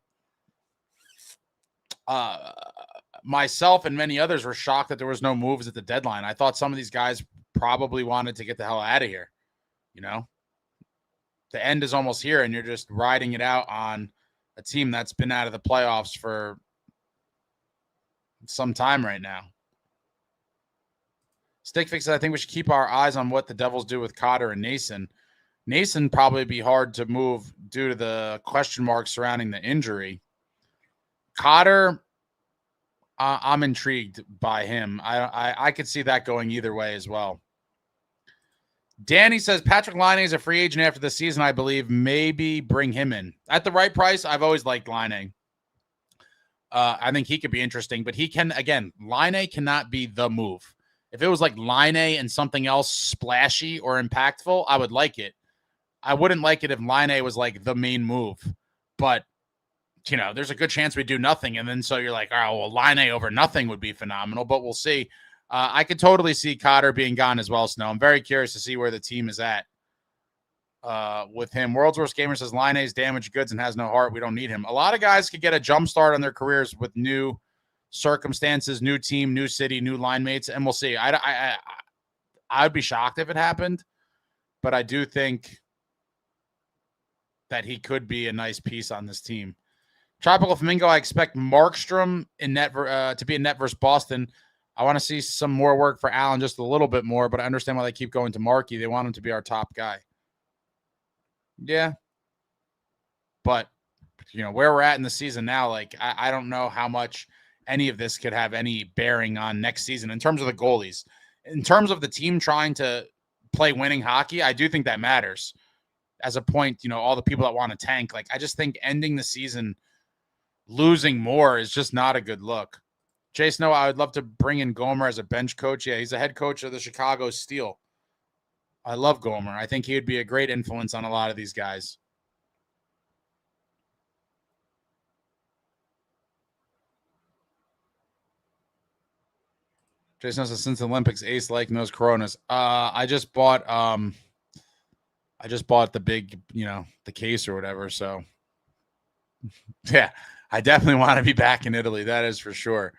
myself and many others were shocked that there was no moves at the deadline. I thought some of these guys probably wanted to get the hell out of here. You know, the end is almost here, and you're just riding it out on a team that's been out of the playoffs for some time right now. Stickfix said, I think we should keep our eyes on what the Devils do with Cotter and Nason. Nason probably be hard to move due to the question marks surrounding the injury. Cotter, I'm intrigued by him. I could see that going either way as well. Danny says Patrick Laine is a free agent after the season, I believe. Maybe bring him in at the right price. I've always liked Laine. I think he could be interesting, but he can, again, Laine cannot be the move. If it was like Laine and something else splashy or impactful, I would like it. I wouldn't like it if Laine was like the main move, but you know, there's a good chance we do nothing. And then so you're like, oh, well, Laine over nothing would be phenomenal, but we'll see. I could totally see Cotter being gone as well, Snow. I'm very curious to see where the team is at with him. World's Worst Gamer says Laine is damaged goods and has no heart. We don't need him. A lot of guys could get a jump start on their careers with new circumstances, new team, new city, new line mates, and we'll see. I would be shocked if it happened, but I do think that he could be a nice piece on this team. Tropical Flamingo, I expect Markstrom in net to be a net versus Boston. I want to see some more work for Allen, just a little bit more, but I understand why they keep going to Markey. They want him to be our top guy. Yeah. But, you know, where we're at in the season now, like, I don't know how much any of this could have any bearing on next season in terms of the goalies. In terms of the team trying to play winning hockey, I do think that matters. As a point, you know, all the people that want to tank, like, I just think ending the season losing more is just not a good look. Jason, I would love to bring in Gomer as a bench coach. Yeah, he's the head coach of the Chicago Steel. I love Gomer. I think he would be a great influence on a lot of these guys. Jason says, since the Olympics, Ace like those Coronas. I just bought the big, you know, the case or whatever. So yeah, I definitely want to be back in Italy. That is for sure.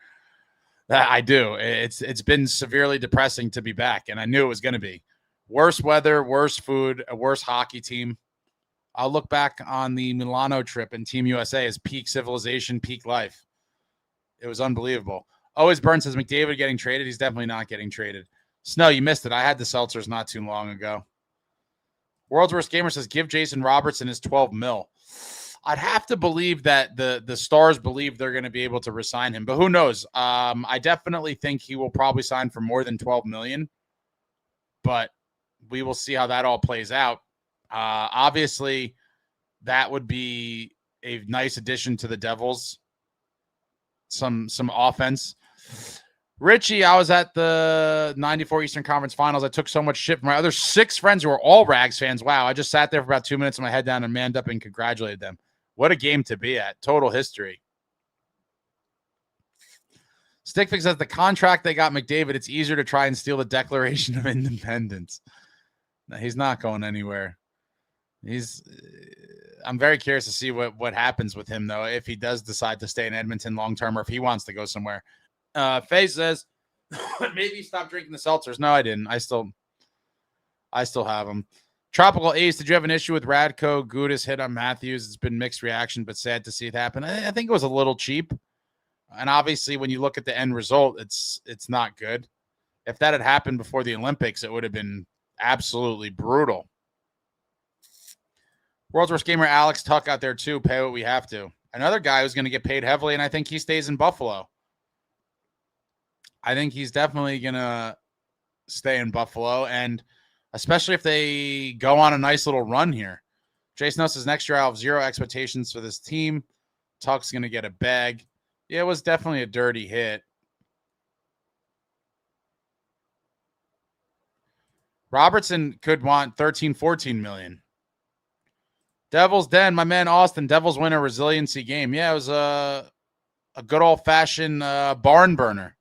That I do. It's been severely depressing to be back, and I knew it was going to be. Worse weather, worse food, a worse hockey team. I'll look back on the Milano trip and Team USA as peak civilization, peak life. It was unbelievable. Always Burns says McDavid getting traded. He's definitely not getting traded. Snow, you missed it. I had the seltzers not too long ago. World's Worst Gamer says give Jason Robertson his $12 million. I'd have to believe that the Stars believe they're going to be able to resign him, but who knows? I definitely think he will probably sign for more than $12 million, but we will see how that all plays out. Obviously, that would be a nice addition to the Devils. Some offense. Richie, I was at the 94 Eastern Conference Finals. I took so much shit from my other 6 friends who are all Rags fans. Wow, I just sat there for about 2 minutes with my head down and manned up and congratulated them. What a game to be at. Total history. Stickfix says the contract they got McDavid, it's easier to try and steal the Declaration of Independence. No, he's not going anywhere. I'm very curious to see what happens with him, though, if he does decide to stay in Edmonton long-term or if he wants to go somewhere. Faye says, maybe stop drinking the seltzers. No, I didn't. I still have them. Tropical Ace, did you have an issue with Radko Gudis hit on Matthews? It's been mixed reaction, but sad to see it happen. I think it was a little cheap. And obviously, when you look at the end result, it's not good. If that had happened before the Olympics, it would have been absolutely brutal. World's Worst Gamer Alex Tuck out there, too. Pay what we have to. Another guy who's going to get paid heavily, and I think he stays in Buffalo. I think he's definitely going to stay in Buffalo. And especially if they go on a nice little run here. Jason Nuss says, next year I'll have zero expectations for this team. Tuck's going to get a bag. Yeah, it was definitely a dirty hit. Robertson could want 13, 14 million. Devils Den, my man Austin. Devils win a resiliency game. Yeah, it was a good old-fashioned barn burner.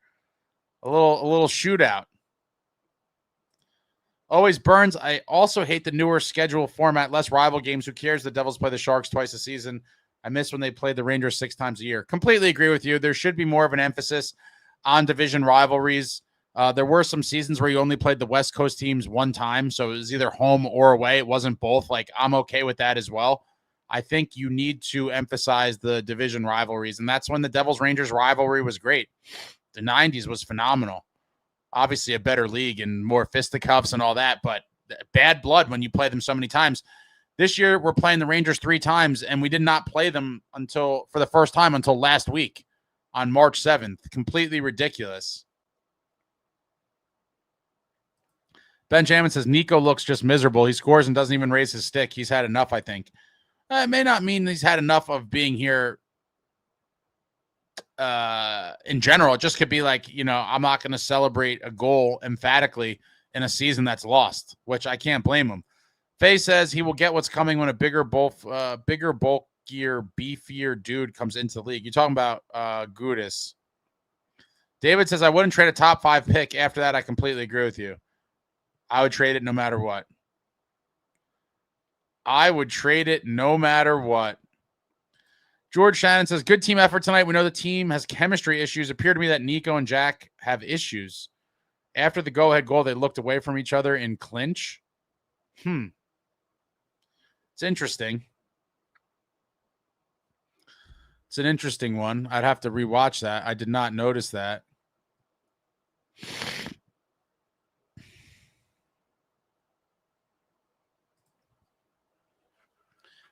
A little shootout. Always Burns. I also hate the newer schedule format. Less rival games. Who cares? The Devils play the Sharks twice a season. I miss when they played the Rangers 6 times a year. Completely agree with you. There should be more of an emphasis on division rivalries. There were some seasons where you only played the West Coast teams one time, so it was either home or away. It wasn't both. Like, I'm okay with that as well. I think you need to emphasize the division rivalries, and that's when the Devils-Rangers rivalry was great. The 90s was phenomenal. Obviously a better league and more fisticuffs and all that, but bad blood when you play them so many times. This year, we're playing the Rangers 3 times, and we did not play them for the first time until last week on March 7th. Completely ridiculous. Ben Jamin says, Nico looks just miserable. He scores and doesn't even raise his stick. He's had enough, I think. It may not mean he's had enough of being here in general. It just could be like, I'm not going to celebrate a goal emphatically in a season that's lost, which I can't blame him. Faye says he will get what's coming when a bigger, bulkier, beefier dude comes into the league. You're talking about Gudis. David says, I wouldn't trade a top 5 pick. After that, I completely agree with you. I would trade it no matter what. George Shannon says, good team effort tonight. We know the team has chemistry issues. It appeared to me that Nico and Jack have issues. After the go-ahead goal, they looked away from each other in clinch. It's interesting. It's an interesting one. I'd have to rewatch that. I did not notice that.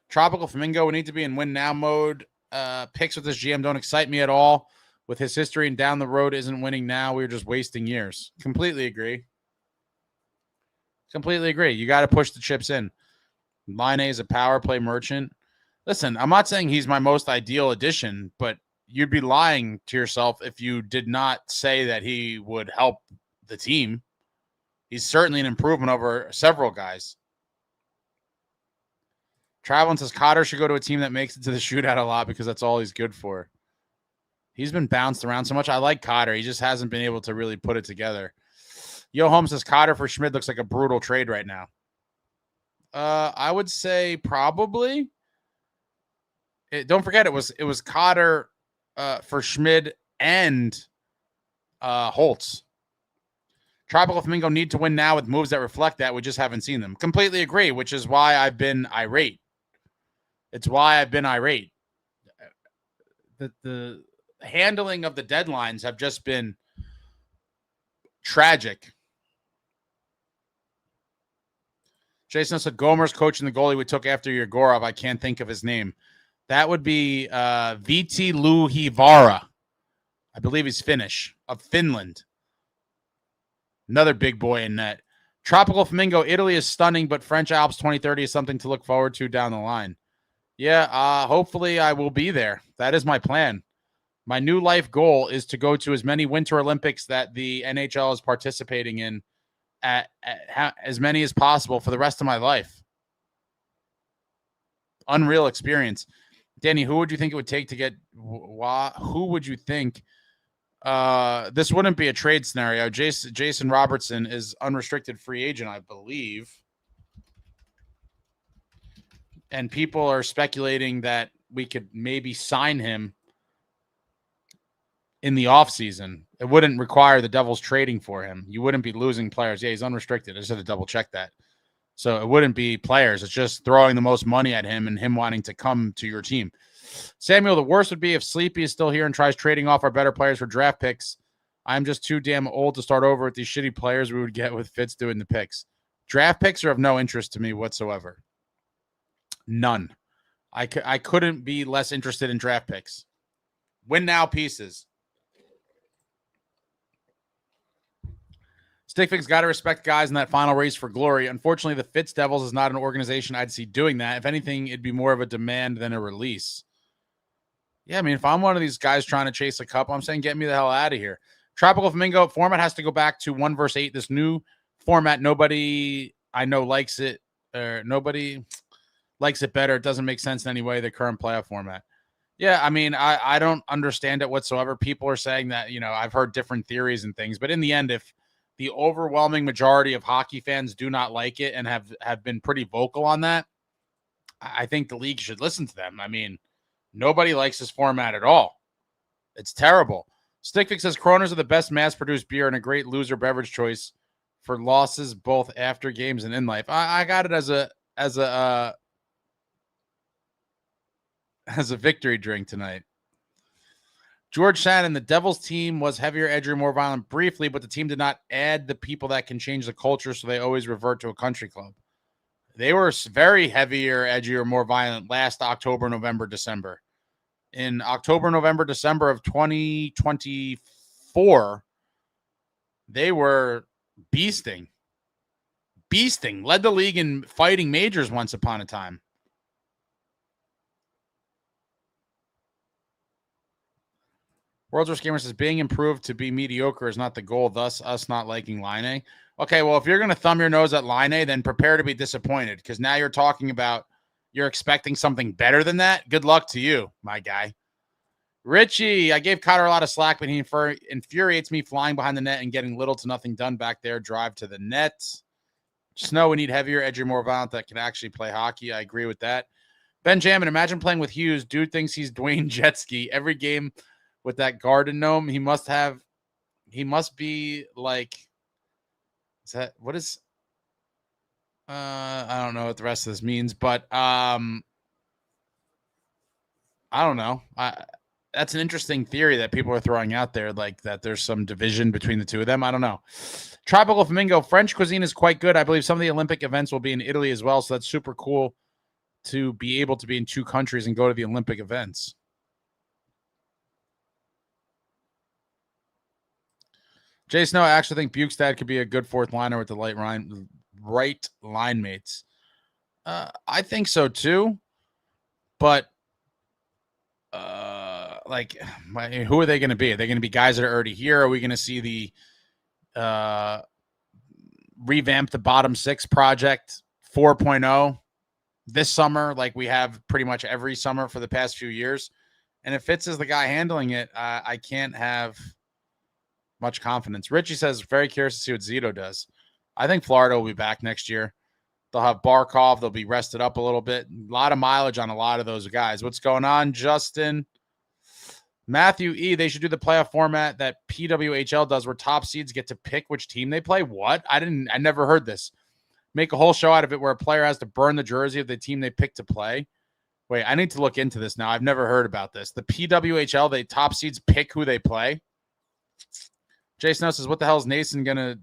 Tropical Flamingo, we need to be in win now mode. Picks with this GM don't excite me at all. With his history and down the road isn't winning now. We're just wasting years. Completely agree. You got to push the chips in. Line A is a power play merchant. Listen, I'm not saying he's my most ideal addition, but you'd be lying to yourself if you did not say that he would help the team. He's certainly an improvement over several guys. Travelin says Cotter should go to a team that makes it to the shootout a lot because that's all he's good for. He's been bounced around so much. I like Cotter. He just hasn't been able to really put it together. Yo Holmes says Cotter for Schmid looks like a brutal trade right now. I would say probably. Don't forget it was Cotter for Schmid and Holtz. Tropical Flamingo need to win now with moves that reflect that. We just haven't seen them. Completely agree, which is why I've been irate. It's why I've been irate. The handling of the deadlines have just been tragic. Jason said Gomer's coaching the goalie we took after Yegorov. I can't think of his name. That would be Viti Luhivara. I believe he's Finnish, of Finland. Another big boy in net. Tropical Flamingo, Italy is stunning, but French Alps 2030 is something to look forward to down the line. Yeah, hopefully I will be there. That is my plan. My new life goal is to go to as many Winter Olympics that the NHL is participating in at as many as possible for the rest of my life. Unreal experience. Danny, who would you think it would take to get who would you think this wouldn't be a trade scenario? Jason Robertson is unrestricted free agent, I believe. And people are speculating that we could maybe sign him in the offseason. It wouldn't require the Devils trading for him. You wouldn't be losing players. Yeah, he's unrestricted. I just had to double check that. So it wouldn't be players. It's just throwing the most money at him and him wanting to come to your team. Samuel, the worst would be if Sleepy is still here and tries trading off our better players for draft picks. I'm just too damn old to start over with these shitty players we would get with Fitz doing the picks. Draft picks are of no interest to me whatsoever. None. I couldn't be less interested in draft picks. Win now pieces. Stickfix got to respect guys in that final race for glory. Unfortunately, the Fitz Devils is not an organization I'd see doing that. If anything, it'd be more of a demand than a release. Yeah, I mean, if I'm one of these guys trying to chase a cup, I'm saying get me the hell out of here. Tropical Flamingo format has to go back to 1 versus 8. This new format, nobody I know likes it, or nobody likes it better. It doesn't make sense in any way, the current playoff format. Yeah, I mean, I don't understand it whatsoever. People are saying that, I've heard different theories and things, but in the end, if the overwhelming majority of hockey fans do not like it and have been pretty vocal on that, I think the league should listen to them. I mean, nobody likes this format at all. It's terrible. Stickfix says Croners are the best mass-produced beer and a great loser beverage choice for losses both after games and in life. I got it as a victory drink tonight. George Shannon, the Devils team was heavier, edgier, more violent briefly, but the team did not add the people that can change the culture, so they always revert to a country club. They were very heavier, edgier, more violent last October, November, December. In October, November, December of 2024, they were beasting, led the league in fighting majors once upon a time. World's Worst Gamer says being improved to be mediocre is not the goal, thus us not liking Line. Okay, well, if you're going to thumb your nose at Line, then prepare to be disappointed, because now you're talking about you're expecting something better than that. Good luck to you, my guy. Richie, I gave Cotter a lot of slack, but he infuriates me flying behind the net and getting little to nothing done back there. Drive to the net. Snow, we need heavier, edgier, more violent that can actually play hockey. I agree with that. Benjamin, imagine playing with Hughes. Dude thinks he's Dwayne Jetski. Every game with that garden gnome, he must be like, I don't know what the rest of this means, but I don't know. That's an interesting theory that people are throwing out there, like that there's some division between the two of them. I don't know. Tropical Flamingo, French cuisine is quite good. I believe some of the Olympic events will be in Italy as well, so that's super cool to be able to be in 2 countries and go to the Olympic events. Jay Snow, I actually think Bukestad could be a good 4th liner with the right line mates. I think so too, but who are they going to be? Are they going to be guys that are already here? Are we going to see the revamp the bottom 6 project 4.0 this summer, like we have pretty much every summer for the past few years? And if Fitz is the guy handling it, I can't have much confidence. Richie says, very curious to see what Zito does. I think Florida will be back next year. They'll have Barkov. They'll be rested up a little bit. A lot of mileage on a lot of those guys. What's going on, Justin? Matthew E., they should do the playoff format that PWHL does where top seeds get to pick which team they play. What? I never heard this. Make a whole show out of it where a player has to burn the jersey of the team they pick to play. Wait, I need to look into this now. I've never heard about this. The PWHL, they top seeds pick who they play. Jason says, what the hell is Nason going to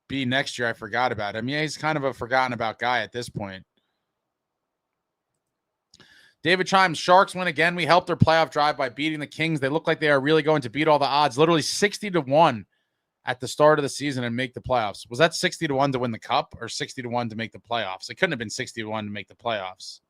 be next year? I forgot about him. Yeah, he's kind of a forgotten about guy at this point. David Chimes, Sharks win again. We helped their playoff drive by beating the Kings. They look like they are really going to beat all the odds. Literally 60-1 at the start of the season and make the playoffs. Was that 60-1 to win the cup or 60-1 to make the playoffs? It couldn't have been 60-1 to make the playoffs.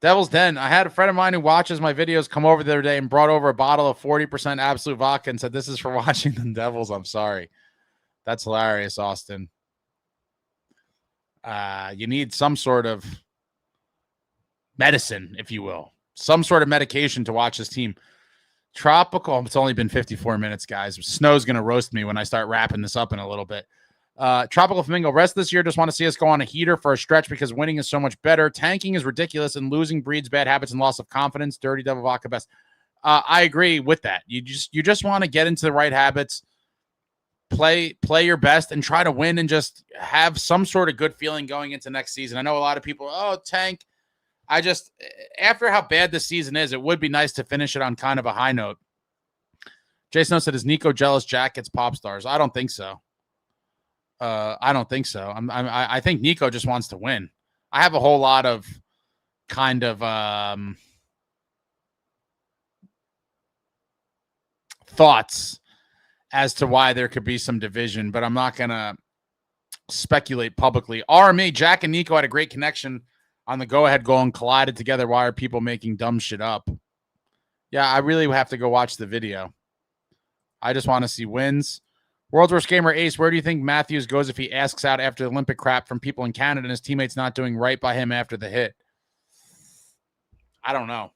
Devil's Den. I had a friend of mine who watches my videos come over the other day and brought over a bottle of 40% Absolute Vodka and said, this is for watching the Devils. I'm sorry. That's hilarious, Austin. You need some sort of medicine, if you will. Some sort of medication to watch this team. Tropical. It's only been 54 minutes, guys. Snow's going to roast me when I start wrapping this up in a little bit. Tropical Flamingo, rest of this year, just want to see us go on a heater for a stretch because winning is so much better. Tanking is ridiculous and losing breeds bad habits and loss of confidence. Dirty Devil Vodka best. I agree with that. You just want to get into the right habits, play your best, and try to win and just have some sort of good feeling going into next season. I know a lot of people, tank. After how bad this season is, it would be nice to finish it on kind of a high note. Jason said, is Nico jealous Jack gets pop stars? I don't think so. I don't think so. I think Nico just wants to win. I have a whole lot of kind of thoughts as to why there could be some division, but I'm not going to speculate publicly. RME, Jack and Nico had a great connection on the go-ahead goal and collided together. Why are people making dumb shit up? Yeah, I really have to go watch the video. I just want to see wins. World's Worst Gamer Ace, where do you think Matthews goes if he asks out after the Olympic crap from people in Canada and his teammates not doing right by him after the hit? I don't know.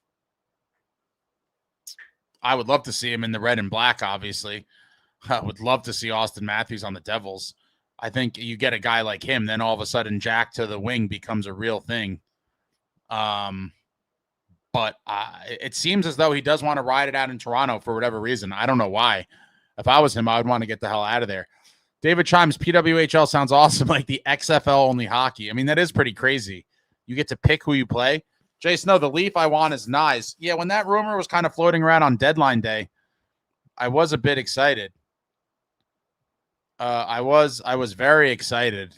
I would love to see him in the red and black, obviously. I would love to see Austin Matthews on the Devils. I think you get a guy like him, then all of a sudden Jack to the wing becomes a real thing. But it seems as though he does want to ride it out in Toronto for whatever reason. I don't know why. If I was him, I would want to get the hell out of there. David Chimes, PWHL sounds awesome, like the XFL only hockey. I mean, that is pretty crazy. You get to pick who you play. Jay Snow, the Leaf I want is Nyes. Yeah, when that rumor was kind of floating around on deadline day, I was a bit excited. I was very excited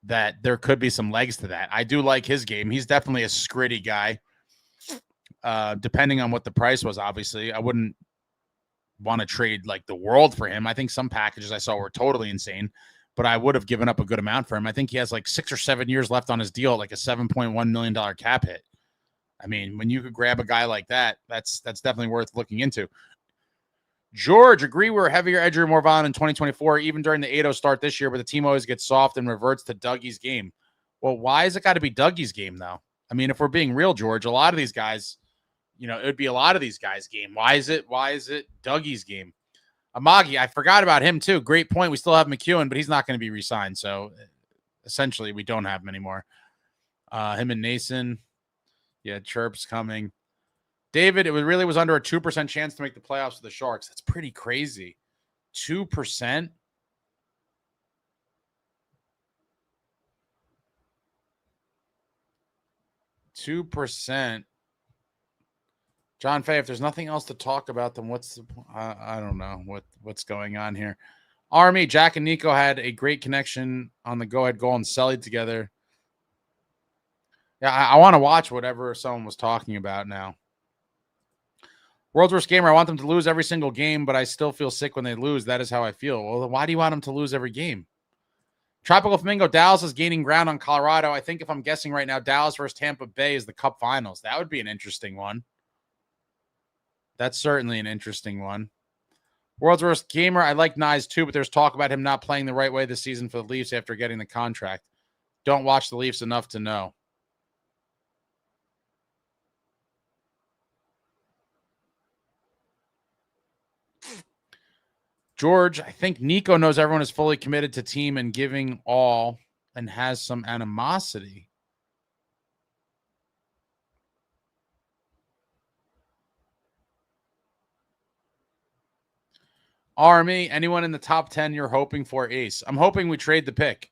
that there could be some legs to that. I do like his game. He's definitely a scritty guy. Depending on what the price was, obviously, I wouldn't want to trade like the world for him. I think some packages I saw were totally insane, but I would have given up a good amount for him. I think he has like 6 or 7 years left on his deal, like a $7.1 million cap hit. I mean, when you could grab a guy like that, that's definitely worth looking into. George, agree we're heavier, edgier, more violent in 2024, even during the 8-0 start this year, but the team always gets soft and reverts to Dougie's game. Well, why has it got to be Dougie's game, though? I mean, if we're being real, George, a lot of these guys, you know, it would be a lot of these guys' game. Why is it Dougie's game? Amagi, I forgot about him, too. Great point. We still have McEwen, but he's not going to be re-signed, so essentially we don't have him anymore. Him and Nason. Yeah, Chirp's coming. David, it really was under a 2% chance to make the playoffs with the Sharks. That's pretty crazy. 2%? John Fay, if there's nothing else to talk about, then what's the I don't know what's going on here. Army, Jack and Nico had a great connection on the go-ahead goal and Selly together. Yeah, I want to watch whatever someone was talking about now. World's Worst Gamer, I want them to lose every single game, but I still feel sick when they lose. That is how I feel. Well, then why do you want them to lose every game? Tropical Flamingo, Dallas is gaining ground on Colorado. I think if I'm guessing right now, Dallas versus Tampa Bay is the Cup Finals. That would be an interesting one. That's certainly an interesting one. World's Worst Gamer, I like Nyes too, but there's talk about him not playing the right way this season for the Leafs after getting the contract. Don't watch the Leafs enough to know. George, I think Nico knows everyone is fully committed to team and giving all and has some animosity. Army, anyone in the top 10 you're hoping for, Ace? I'm hoping we trade the pick.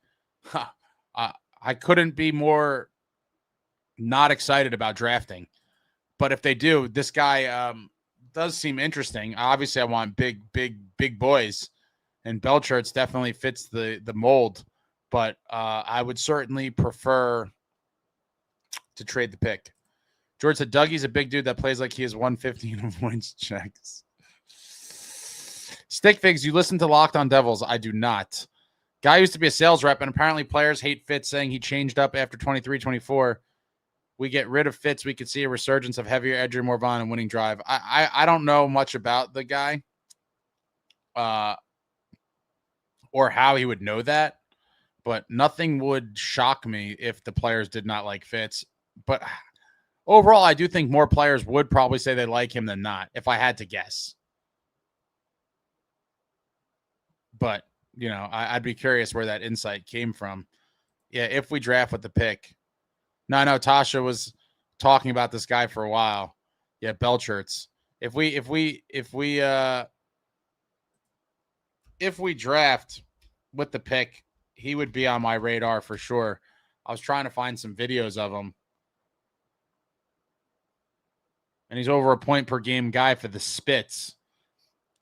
I couldn't be more not excited about drafting. But if they do, this guy does seem interesting. Obviously, I want big boys. And Belchurch definitely fits the mold. But I would certainly prefer to trade the pick. George said, Dougie's a big dude that plays like he is 150 and avoids checks. Stick Figs, you listen to Locked on Devils. I do not. Guy used to be a sales rep, and apparently players hate Fitz, saying he changed up after 23-24. We get rid of Fitz, we could see a resurgence of heavier, edgier, more violent, and winning drive. I don't know much about the guy or how he would know that, but nothing would shock me if the players did not like Fitz. But overall, I do think more players would probably say they like him than not, if I had to guess. But, you know, I'd be curious where that insight came from. Yeah, if we draft with the pick. No, I know Tasha was talking about this guy for a while. Yeah, Belchurch. If we draft with the pick, he would be on my radar for sure. I was trying to find some videos of him. And he's over a point per game guy for the Spits.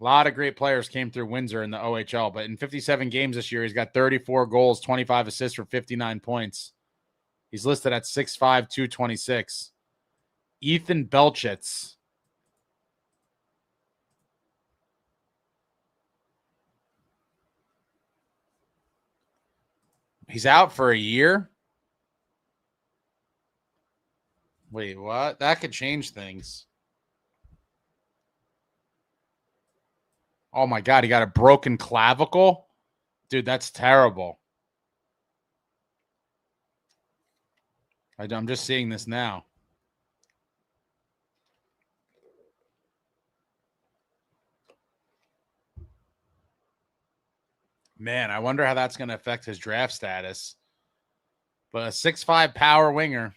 A lot of great players came through Windsor in the OHL, but in 57 games this year, he's got 34 goals, 25 assists for 59 points. He's listed at 6'5", 226. Ethan Belchitz. He's out for a year? Wait, what? That could change things. Oh, my God. He got a broken clavicle? Dude, that's terrible. I'm just seeing this now. Man, I wonder how that's going to affect his draft status. But a 6'5" power winger.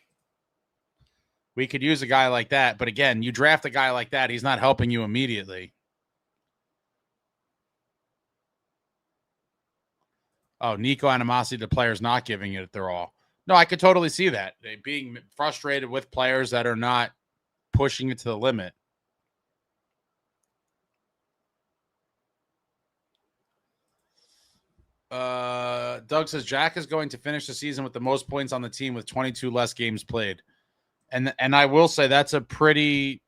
We could use a guy like that. But again, you draft a guy like that, he's not helping you immediately. Oh, Nico animosity to players not giving it their all. No, I could totally see that. They being frustrated with players that are not pushing it to the limit. Doug says Jack is going to finish the season with the most points on the team with 22 less games played. And I will say that's a pretty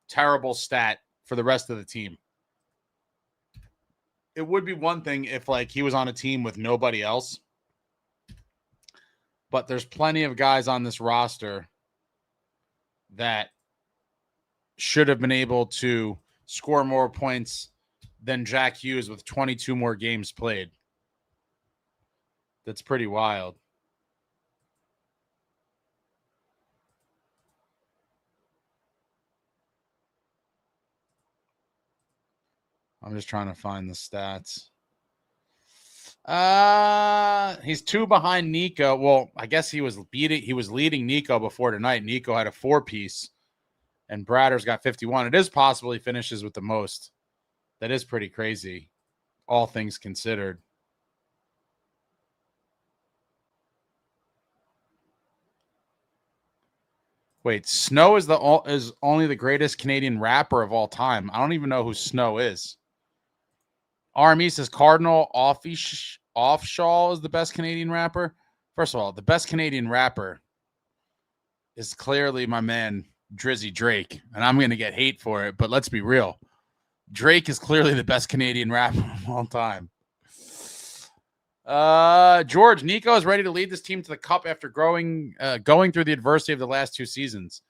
terrible stat for the rest of the team. It would be one thing if like he was on a team with nobody else. But there's plenty of guys on this roster that should have been able to score more points than Jack Hughes with 22 more games played. That's pretty wild. I'm just trying to find the stats. He's 2 behind Nico. Well, I guess he was leading Nico before tonight. Nico had a 4-piece, and Bradder's got 51. It is possible he finishes with the most. That is pretty crazy, all things considered. Wait, Snow is only the greatest Canadian rapper of all time. I don't even know who Snow is. RME says Cardinal Offshaw is the best Canadian rapper. First of all, the best Canadian rapper is clearly my man Drizzy Drake, and I'm going to get hate for it, but let's be real. Drake is clearly the best Canadian rapper of all time. George, Nico is ready to lead this team to the cup after going through the adversity of the last 2 seasons.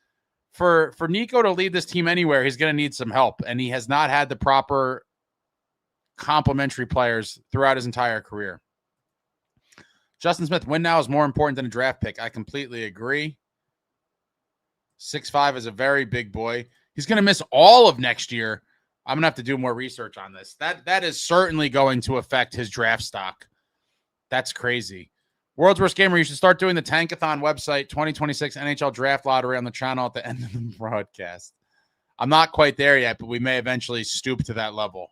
For Nico to lead this team anywhere, he's going to need some help, and he has not had the proper complementary players throughout his entire career. Justin Smith, win now is more important than a draft pick. I completely agree. 6'5" is a very big boy. He's going to miss all of next year. I'm going to have to do more research on this. That is certainly going to affect his draft stock. That's crazy. World's Worst Gamer, you should start doing the Tankathon website 2026 NHL Draft Lottery on the channel at the end of the broadcast. I'm not quite there yet, but we may eventually stoop to that level.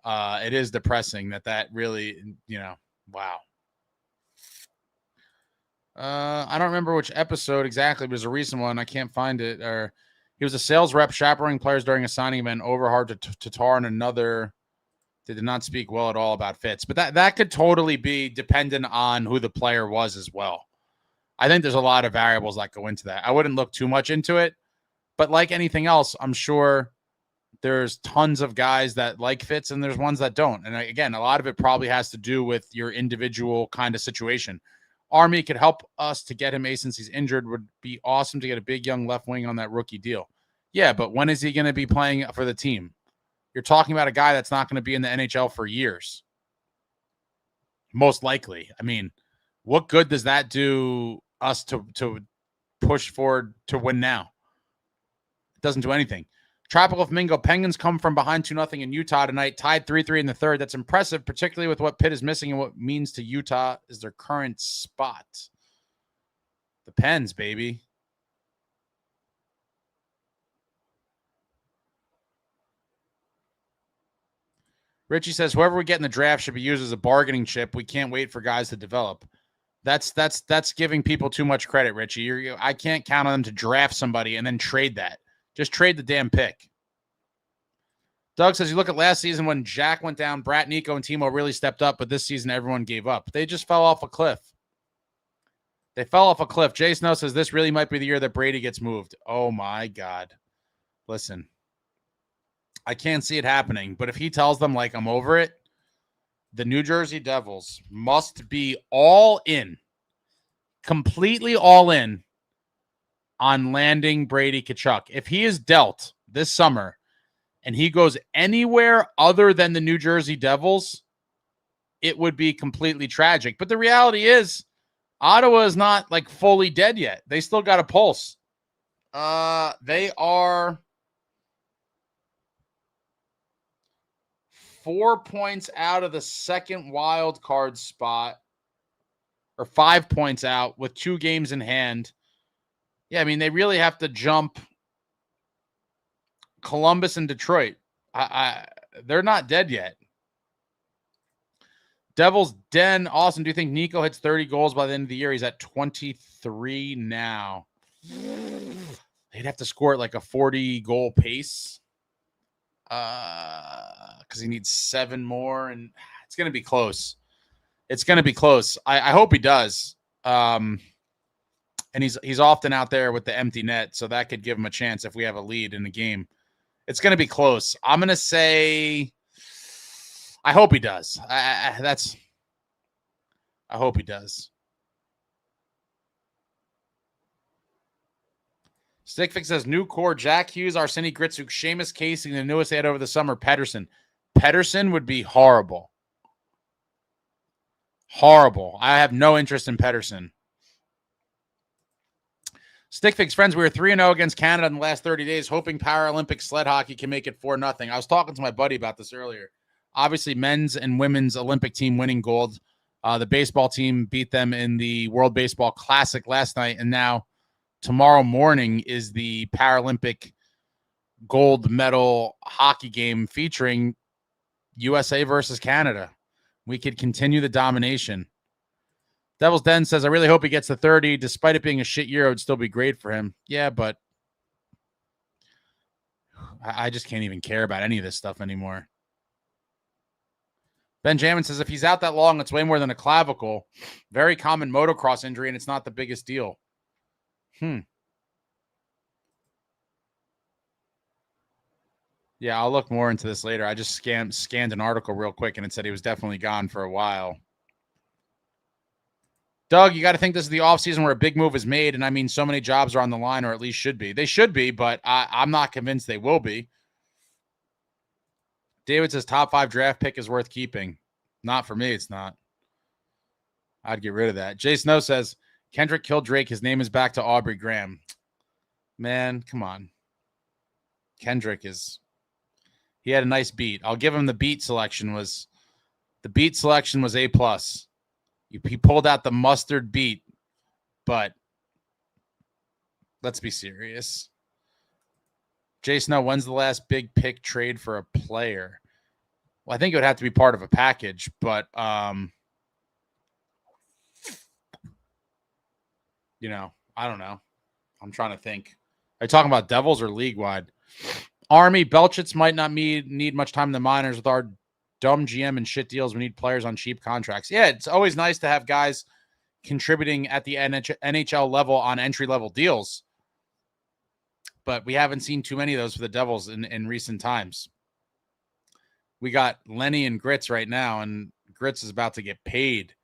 It is depressing that really, wow. I don't remember which episode exactly, but it was a recent one. I can't find it. Or he was a sales rep chaperoning players during a signing event overhard to Tatar and another. They did not speak well at all about fits, but that could totally be dependent on who the player was as well. I think there's a lot of variables that go into that. I wouldn't look too much into it, but like anything else, I'm sure there's tons of guys that like fits and there's ones that don't. And again, a lot of it probably has to do with your individual kind of situation. Army could help us to get him since he's injured. Would be awesome to get a big young left wing on that rookie deal. Yeah, but when is he going to be playing for the team? You're talking about a guy that's not going to be in the NHL for years. Most likely. I mean, what good does that do us to push forward to win now? It doesn't do anything. Tropical Flamingo, Penguins come from behind 2-0 in Utah tonight, tied 3-3 in the third. That's impressive, particularly with what Pitt is missing and what it means to Utah is their current spot. The Pens, baby. Richie says, whoever we get in the draft should be used as a bargaining chip. We can't wait for guys to develop. That's giving people too much credit, Richie. I can't count on them to draft somebody and then trade that. Just trade the damn pick. Doug says, you look at last season when Jack went down, Brat, Nico, and Timo really stepped up, but this season everyone gave up. They just fell off a cliff. They fell off a cliff. Jay Snow says this really might be the year that Brady gets moved. Oh, my God. Listen, I can't see it happening, but if he tells them, like, I'm over it, the New Jersey Devils must be all in, completely all in on landing Brady Tkachuk. If he is dealt this summer and he goes anywhere other than the New Jersey Devils, it would be completely tragic. But the reality is, Ottawa is not like fully dead yet. They still got a pulse. They are 4 points out of the second wild card spot, or 5 points out with 2 games in hand. Yeah, I mean, they really have to jump Columbus and Detroit. They're not dead yet. Devils Den. Austin, do you think Nico hits 30 goals by the end of the year? He's at 23 now. They'd have to score at like a 40-goal pace because he needs 7 more, and it's going to be close. It's going to be close. I hope he does. And he's often out there with the empty net, so that could give him a chance if we have a lead in the game. It's going to be close. I'm going to say I hope he does. I hope he does. Stickfix says new core: Jack Hughes, Arseny Gritsuk, Seamus Casey, and the newest ad over the summer, Pedersen. Pedersen would be horrible. Horrible. I have no interest in Pedersen. Stickfix friends, we were 3-0 against Canada in the last 30 days, hoping Paralympic sled hockey can make it 4-0. I was talking to my buddy about this earlier. Obviously, men's and women's Olympic team winning gold. The baseball team beat them in the World Baseball Classic last night, and now tomorrow morning is the Paralympic gold medal hockey game featuring USA versus Canada. We could continue the domination. Devils Den says, I really hope he gets to 30. Despite it being a shit year, it would still be great for him. Yeah, but I just can't even care about any of this stuff anymore. Benjamin says, if he's out that long, it's way more than a clavicle. Very common motocross injury, and it's not the biggest deal. Yeah, I'll look more into this later. I just scanned an article real quick, and it said he was definitely gone for a while. Doug, you got to think this is the offseason where a big move is made, and I mean so many jobs are on the line, or at least should be. They should be, but I'm not convinced they will be. David says top 5 draft pick is worth keeping. Not for me, it's not. I'd get rid of that. Jay Snow says, Kendrick killed Drake. His name is back to Aubrey Graham. Man, come on. Kendrick he had a nice beat. I'll give him the beat selection was A+. He pulled out the mustard beat, but let's be serious. Jay Snow, when's the last big pick trade for a player? Well, I think it would have to be part of a package, but I don't know. I'm trying to think. Are you talking about Devils or league-wide? Army, Belchitz might not need much time in the minors with our dumb GM and shit deals. We need players on cheap contracts. Yeah, it's always nice to have guys contributing at the NHL level on entry-level deals. But we haven't seen too many of those for the Devils in recent times. We got Lenny and Grits right now, and Grits is about to get paid.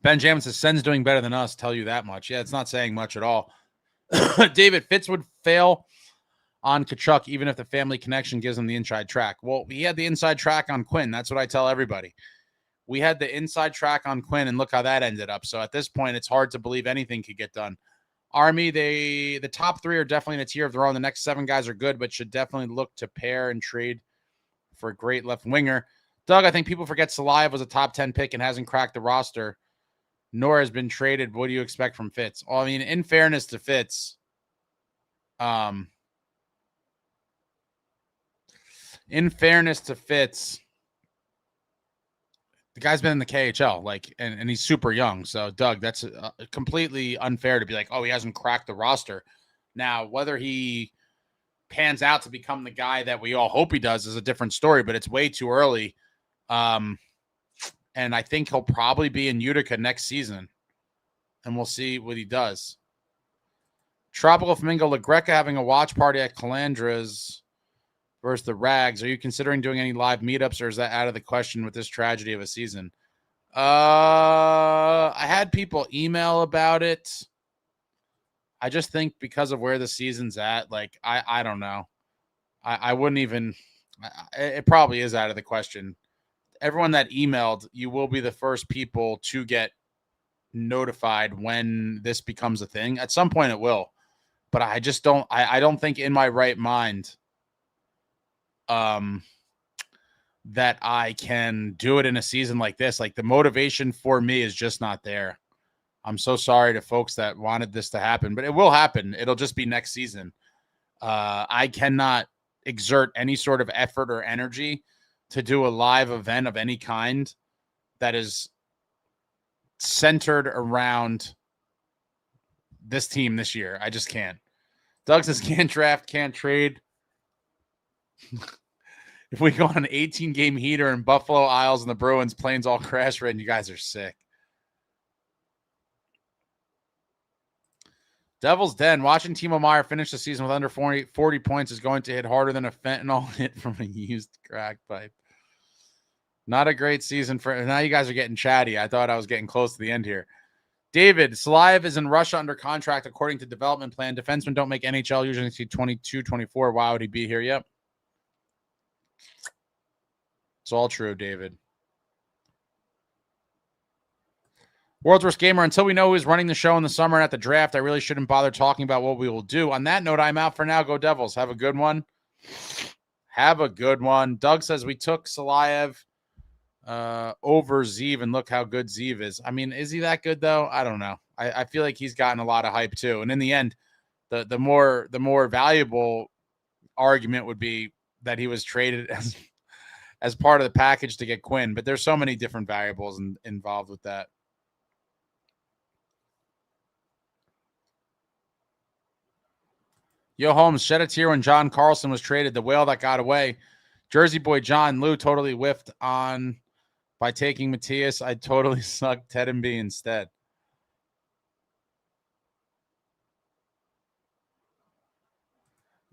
Benjamin says, Sen's doing better than us, tell you that much. Yeah, it's not saying much at all. David, Fitz would fail on Tkachuk, even if the family connection gives him the inside track. Well, he had the inside track on Quinn. That's what I tell everybody. We had the inside track on Quinn, and look how that ended up. So at this point, it's hard to believe anything could get done. Army, the top 3 are definitely in a tier of their own. The next 7 guys are good, but should definitely look to pair and trade for a great left winger. Doug, I think people forget Salayev was a top 10 pick and hasn't cracked the roster, nor has been traded. What do you expect from Fitz? Well, I mean, in fairness to Fitz, the guy's been in the KHL, and he's super young. So, Doug, that's completely unfair to be like, oh, he hasn't cracked the roster. Now, whether he pans out to become the guy that we all hope he does is a different story, but it's way too early. And I think he'll probably be in Utica next season, and we'll see what he does. Tropical Flamingo LaGreca having a watch party at Calandra's versus the Rags. Are you considering doing any live meetups, or is that out of the question with this tragedy of a season? I had people email about it. I just think because of where the season's at, like, I don't know. I wouldn't even, it probably is out of the question. Everyone that emailed, you will be the first people to get notified when this becomes a thing. At some point it will, but I just don't, I don't think in my right mind, that I can do it in a season like this. Like, the motivation for me is just not there. I'm so sorry to folks that wanted this to happen, but it will happen. It'll just be next season. I cannot exert any sort of effort or energy to do a live event of any kind that is centered around this team this year. I just can't. Doug says can't draft, can't trade. If we go on an 18-game heater in Buffalo, Isles, and the Bruins, planes all crash red, and you guys are sick. Devil's Den. Watching Timo Meier finish the season with under 40 points is going to hit harder than a fentanyl hit from a used crack pipe. Not a great season for... Now you guys are getting chatty. I thought I was getting close to the end here. David, Salive is in Russia under contract according to development plan. Defensemen don't make NHL, usually see 22, 24. Why would he be here? Yep. It's all true, David. World's Worst Gamer, until we know who's running the show in the summer and at the draft, I really shouldn't bother talking about what we will do. On that note, I'm out for now. Go Devils. Have a good one. Have a good one. Doug says we took Salayev over Zeev, and look how good Zeev is. I mean, is he that good, though? I don't know. I feel like he's gotten a lot of hype, too. And in the end, the more valuable argument would be that he was traded as part of the package to get Quinn. But there's so many different variables involved with that. Yo, Holmes, shed a tear when John Carlson was traded. The whale that got away. Jersey boy John Lou totally whiffed on by taking Matthias. I totally sucked Ted and B instead.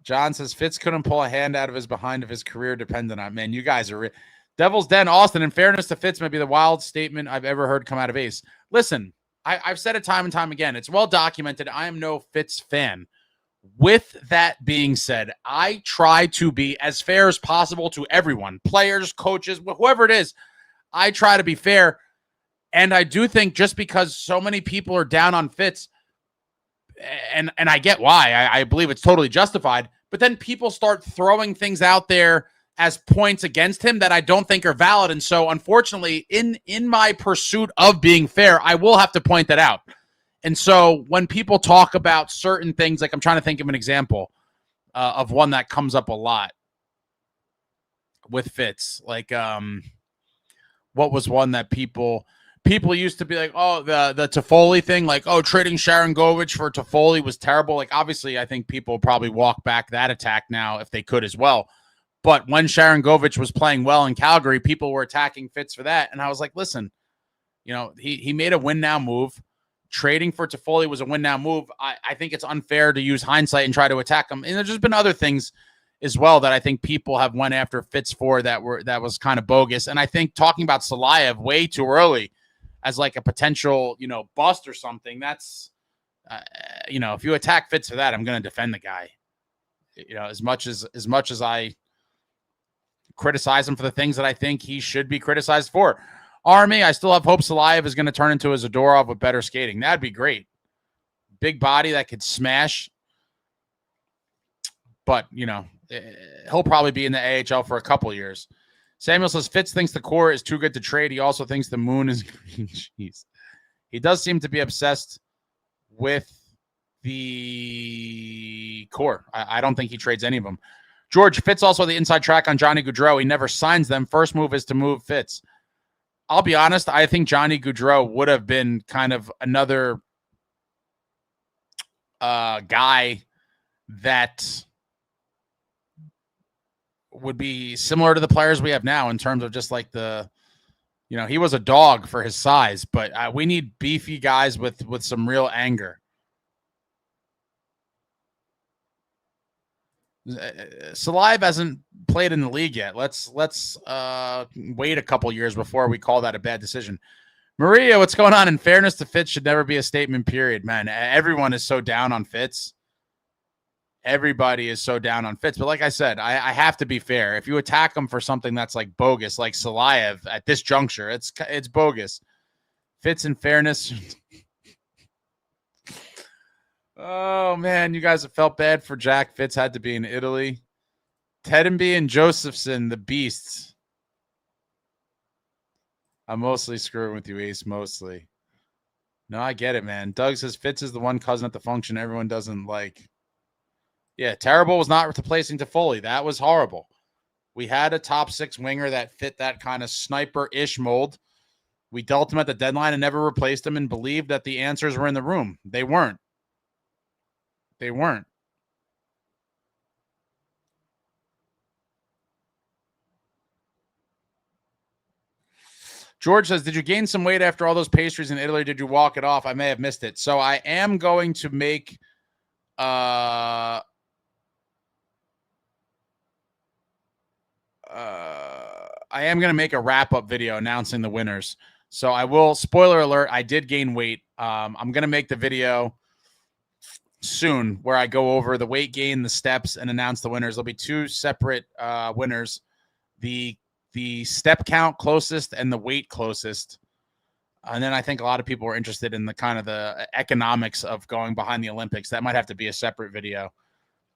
John says Fitz couldn't pull a hand out of his behind if his career depended on it. Man, you guys are Devil's Den, Austin. In fairness to Fitz, may be the wild statement I've ever heard come out of Ace. Listen, I've said it time and time again. It's well documented. I am no Fitz fan. With that being said, I try to be as fair as possible to everyone, players, coaches, whoever it is. I try to be fair. And I do think just because so many people are down on Fitz, and I get why, I believe it's totally justified, but then people start throwing things out there as points against him that I don't think are valid. And so, unfortunately, in my pursuit of being fair, I will have to point that out. And so when people talk about certain things, like I'm trying to think of an example of one that comes up a lot with Fitz. Like, what was one that people used to be like, oh, the Toffoli thing, like, oh, trading Sharon Govich for Toffoli was terrible. Like, obviously, I think people probably walk back that attack now if they could as well. But when Sharon Govich was playing well in Calgary, people were attacking Fitz for that. And I was like, listen, he made a win now move. Trading for Toffoli was a win now move. I think it's unfair to use hindsight and try to attack him. And there's just been other things as well that I think people have went after Fitz for that was kind of bogus. And I think talking about Salayev way too early as like a potential, bust or something, that's, if you attack Fitz for that, I'm going to defend the guy. As much as I criticize him for the things that I think he should be criticized for. Army, I still have hope Salayev is going to turn into a Zadorov with better skating. That'd be great. Big body that could smash. But, he'll probably be in the AHL for a couple years. Samuel says Fitz thinks the core is too good to trade. He also thinks the moon is green. Jeez. He does seem to be obsessed with the core. I don't think he trades any of them. George, Fitz also the inside track on Johnny Gaudreau. He never signs them. First move is to move Fitz. I'll be honest, I think Johnny Gaudreau would have been kind of another guy that would be similar to the players we have now in terms of just like he was a dog for his size, but we need beefy guys with some real anger. Salive hasn't played in the league yet. Let's wait a couple years before we call that a bad decision. Maria, what's going on? In fairness to Fitz should never be a statement, period. Man, everyone is so down on Fitz. Everybody is so down on Fitz. But like I said, I have to be fair. If you attack him for something that's like bogus, like Salayev at this juncture, it's bogus. Fitz in fairness. Oh, man, you guys have felt bad for Jack. Fitz had to be in Italy. Tedenby and Josephson, the beasts. I'm mostly screwing with you, Ace, mostly. No, I get it, man. Doug says Fitz is the one cousin at the function everyone doesn't like. Yeah, terrible was not replacing Toffoli. That was horrible. We had a top 6 winger that fit that kind of sniper-ish mold. We dealt him at the deadline and never replaced him and believed that the answers were in the room. They weren't. They weren't. George says, did you gain some weight after all those pastries in Italy? Or did you walk it off? I may have missed it. So I am going to make a wrap-up video announcing the winners. So I will, spoiler alert, I did gain weight. I'm going to make the video soon where I go over the weight gain, the steps, and announce the winners. There'll be 2 separate winners. The step count closest and the weight closest. And then I think a lot of people are interested in the kind of the economics of going behind the Olympics. That might have to be a separate video.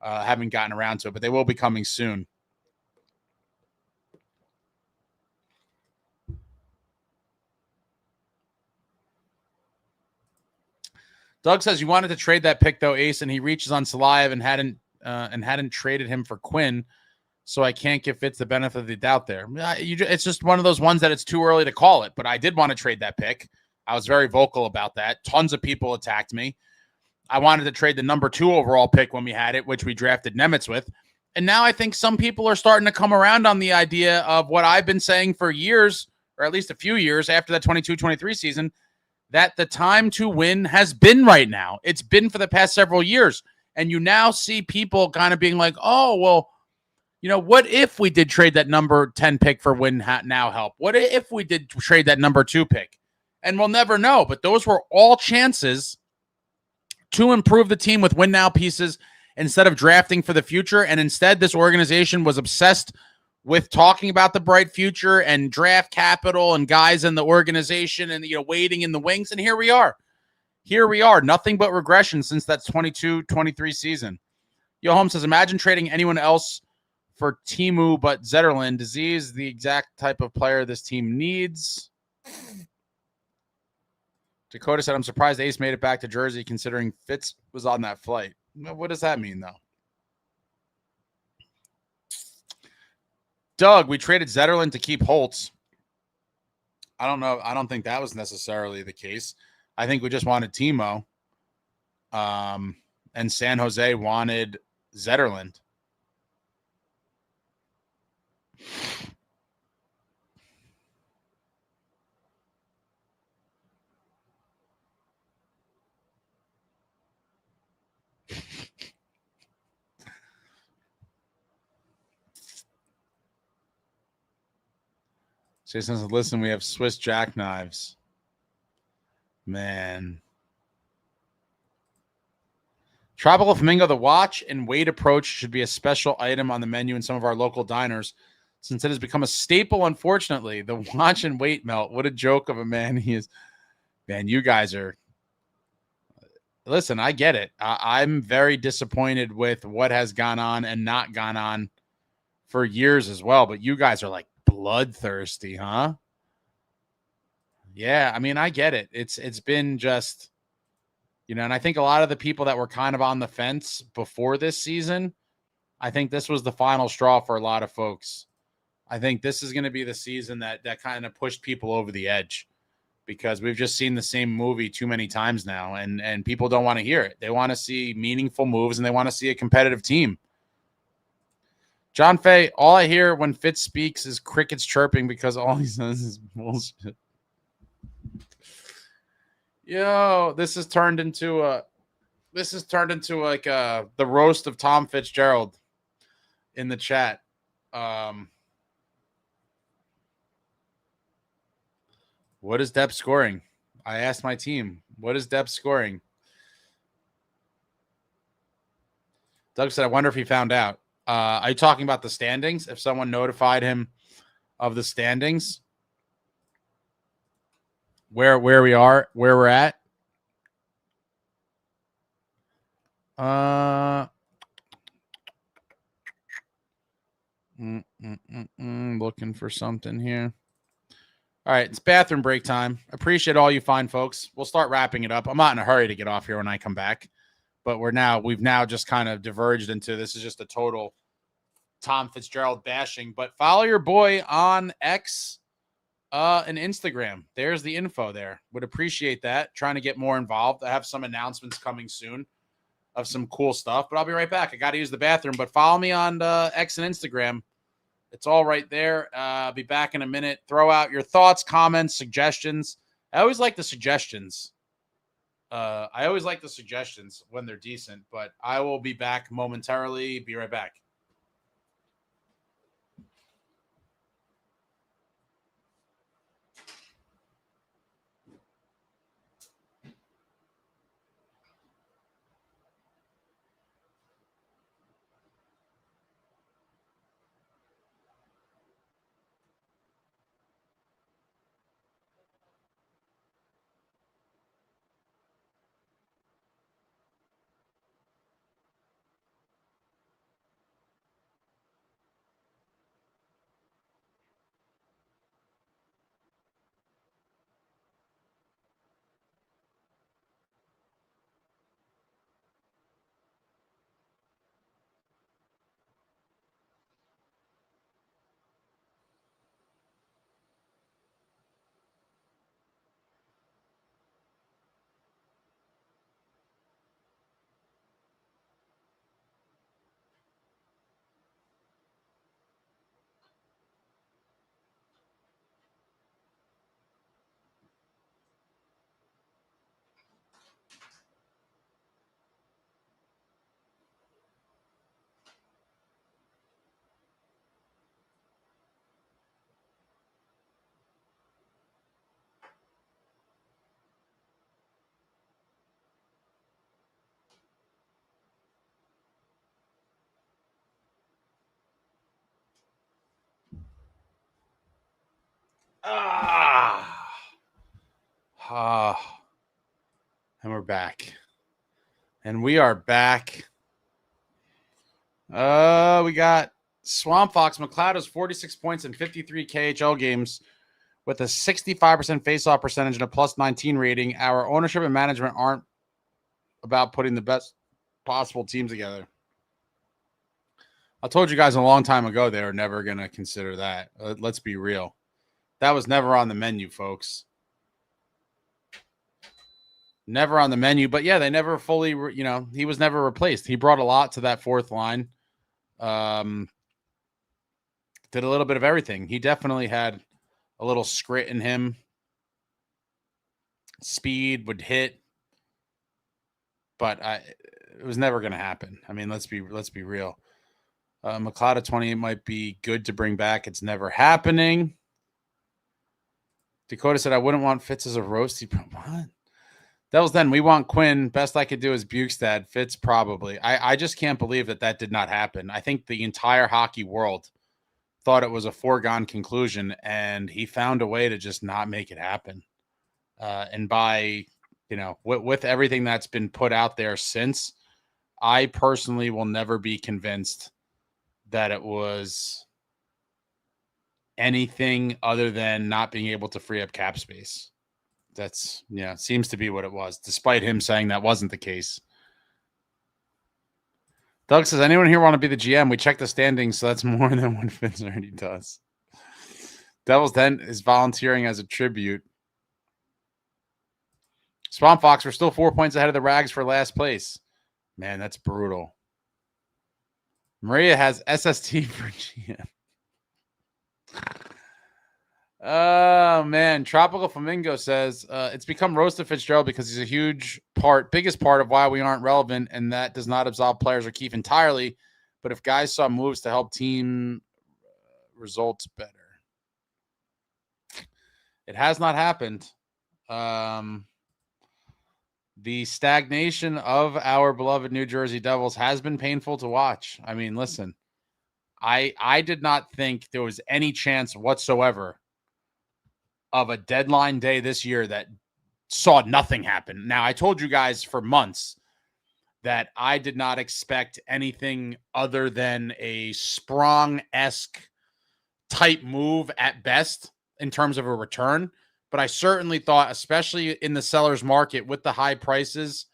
Haven't gotten around to it, but they will be coming soon. Doug says you wanted to trade that pick though, Ace, and he reaches on Salayev and hadn't traded him for Quinn, so I can't give Fitz the benefit of the doubt there. It's just one of those ones that it's too early to call it. But I did want to trade that pick. I was very vocal about that. Tons of people attacked me. I wanted to trade the number 2 overall pick when we had it, which we drafted Nemitz with. And now I think some people are starting to come around on the idea of what I've been saying for years, or at least a few years after that 22-23 season, that the time to win has been right now. It's been for the past several years. And you now see people kind of being like, oh, well, what if we did trade that number 10 pick for win now help? What if we did trade that number 2 pick? And we'll never know. But those were all chances to improve the team with win now pieces instead of drafting for the future. And instead, this organization was obsessed with talking about the bright future and draft capital and guys in the organization and, waiting in the wings. And here we are. Nothing but regression since that 22-23 season. Yo, Holmes says, imagine trading anyone else for Timu but Zetterlund. Disease, the exact type of player this team needs. Dakota said, I'm surprised Ace made it back to Jersey considering Fitz was on that flight. What does that mean, though? Doug, we traded Zetterlund to keep Holtz. I don't know. I don't think that was necessarily the case. I think we just wanted Timo. And San Jose wanted Zetterlund. Jason says, listen, we have Swiss jackknives. Man. Tropical Flamingo, the watch and wait approach should be a special item on the menu in some of our local diners since it has become a staple, unfortunately. The watch and wait melt. What a joke of a man he is. Man, you guys are... Listen, I get it. I'm very disappointed with what has gone on and not gone on for years as well, but you guys are like bloodthirsty, huh? Yeah, I mean, I get it. It's been just, and I think a lot of the people that were kind of on the fence before this season, I think this was the final straw for a lot of folks. I think this is going to be the season that kind of pushed people over the edge because we've just seen the same movie too many times now, and people don't want to hear it. They want to see meaningful moves, and they want to see a competitive team. John Fay, all I hear when Fitz speaks is crickets chirping because all he says is bullshit. Yo, this has turned into like the roast of Tom Fitzgerald in the chat. What is Depp scoring? I asked my team, what is Depp scoring? Doug said, I wonder if he found out. Are you talking about the standings? If someone notified him of the standings, where we are, where we're at? Looking for something here. All right, it's bathroom break time. Appreciate all you fine folks. We'll start wrapping it up. I'm not in a hurry to get off here when I come back, but we've now just kind of diverged into this is just a total Tom Fitzgerald bashing. But follow your boy on X and Instagram. There's the info there. Would appreciate that. Trying to get more involved. I have some announcements coming soon of some cool stuff, but I'll be right back. I got to use the bathroom, but follow me on X and Instagram. It's all right there. I'll be back in a minute. Throw out your thoughts, comments, suggestions. I always like the suggestions. I always like the suggestions when they're decent, but I will be back momentarily. Be right back. And we're back. And we are back. We got Swamp Fox McLeod has 46 points in 53 KHL games with a 65% faceoff percentage and a plus 19 rating. Our ownership and management aren't about putting the best possible teams together. I told you guys a long time ago they were never going to consider that. Let's be real. That was never on the menu, folks. Never on the menu. But, yeah, they never fully, he was never replaced. He brought a lot to that fourth line. Did a little bit of everything. He definitely had a little scrit in him. Speed would hit. But it was never going to happen. I mean, let's be real. McLeod at 28 might be good to bring back. It's never happening. Dakota said, I wouldn't want Fitz as a roasty. What? Devils then, we want Quinn. Best I could do is Bukestad. Fitz probably. I just can't believe that did not happen. I think the entire hockey world thought it was a foregone conclusion, and he found a way to just not make it happen. And by, with everything that's been put out there since, I personally will never be convinced that it was anything other than not being able to free up cap space. That's, seems to be what it was, despite him saying that wasn't the case. Doug says, anyone here want to be the GM? We checked the standings, so that's more than what Fitz already does. Devils then is volunteering as a tribute. Swamp Fox, we're still 4 points ahead of the Rags for last place. Man, that's brutal. Maria has SST for GM. Oh, man. Tropical Flamingo says, it's become roast of Fitzgerald because he's a biggest part of why we aren't relevant, and that does not absolve players or Keefe entirely. But if guys saw moves to help team results better. It has not happened. The stagnation of our beloved New Jersey Devils has been painful to watch. I mean, listen, I did not think there was any chance whatsoever of a deadline day this year that saw nothing happen. Now, I told you guys for months that I did not expect anything other than a Sprong-esque type move at best in terms of a return. But I certainly thought, especially in the seller's market with the high prices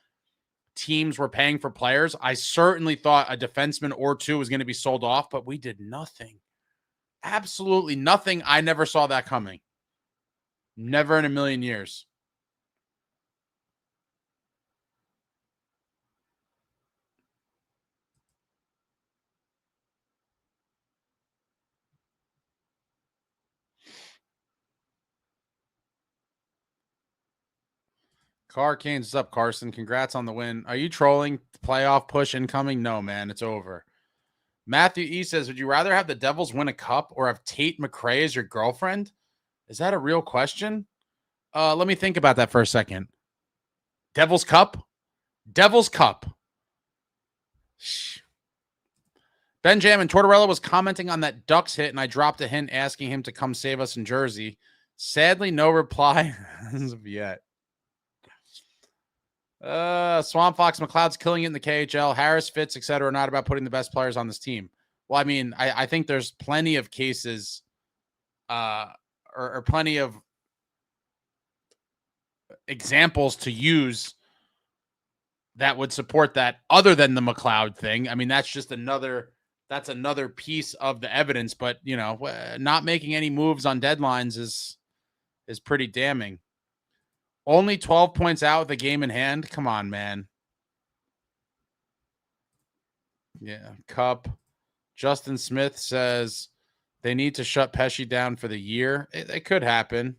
teams were paying for players, I certainly thought a defenseman or two was going to be sold off, but we did nothing. Absolutely nothing. I never saw that coming. Never in a million years. Car Canes is up, Carson. Congrats on the win. Are you trolling? Playoff push incoming? No, man. It's over. Matthew E says, would you rather have the Devils win a cup or have Tate McRae as your girlfriend? Is that a real question? Let me think about that for a second. Devil's Cup? Devil's Cup. Benjamin Tortorella was commenting on that Ducks hit, and I dropped a hint asking him to come save us in Jersey. Sadly, no reply as of yet. Swamp Fox McLeod's killing it in the KHL. Harris, Fitz, etc. are not about putting the best players on this team. Well, I mean, I think there's plenty of cases or plenty of examples to use that would support that other than the McLeod thing. I mean, that's just another piece of the evidence, but you know, not making any moves on deadlines is pretty damning. Only 12 points out with the game in hand. Come on, man. Yeah. Cup. Justin Smith says they need to shut Pesci down for the year. It could happen.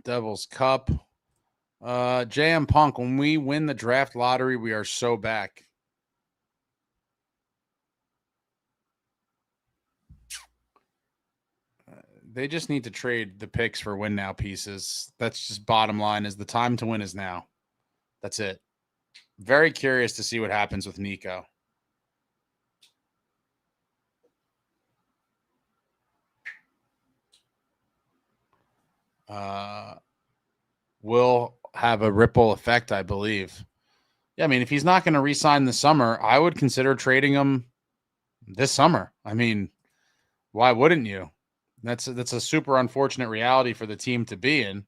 Devil's Cup. JM Punk, when we win the draft lottery, we are so back. They just need to trade the picks for win now pieces. That's just bottom line, is the time to win is now. That's it. Very curious to see what happens with Nico. Will have a ripple effect, I believe. Yeah, I mean, if he's not going to re-sign this summer, I would consider trading him this summer. I mean, why wouldn't you? That's a super unfortunate reality for the team to be in.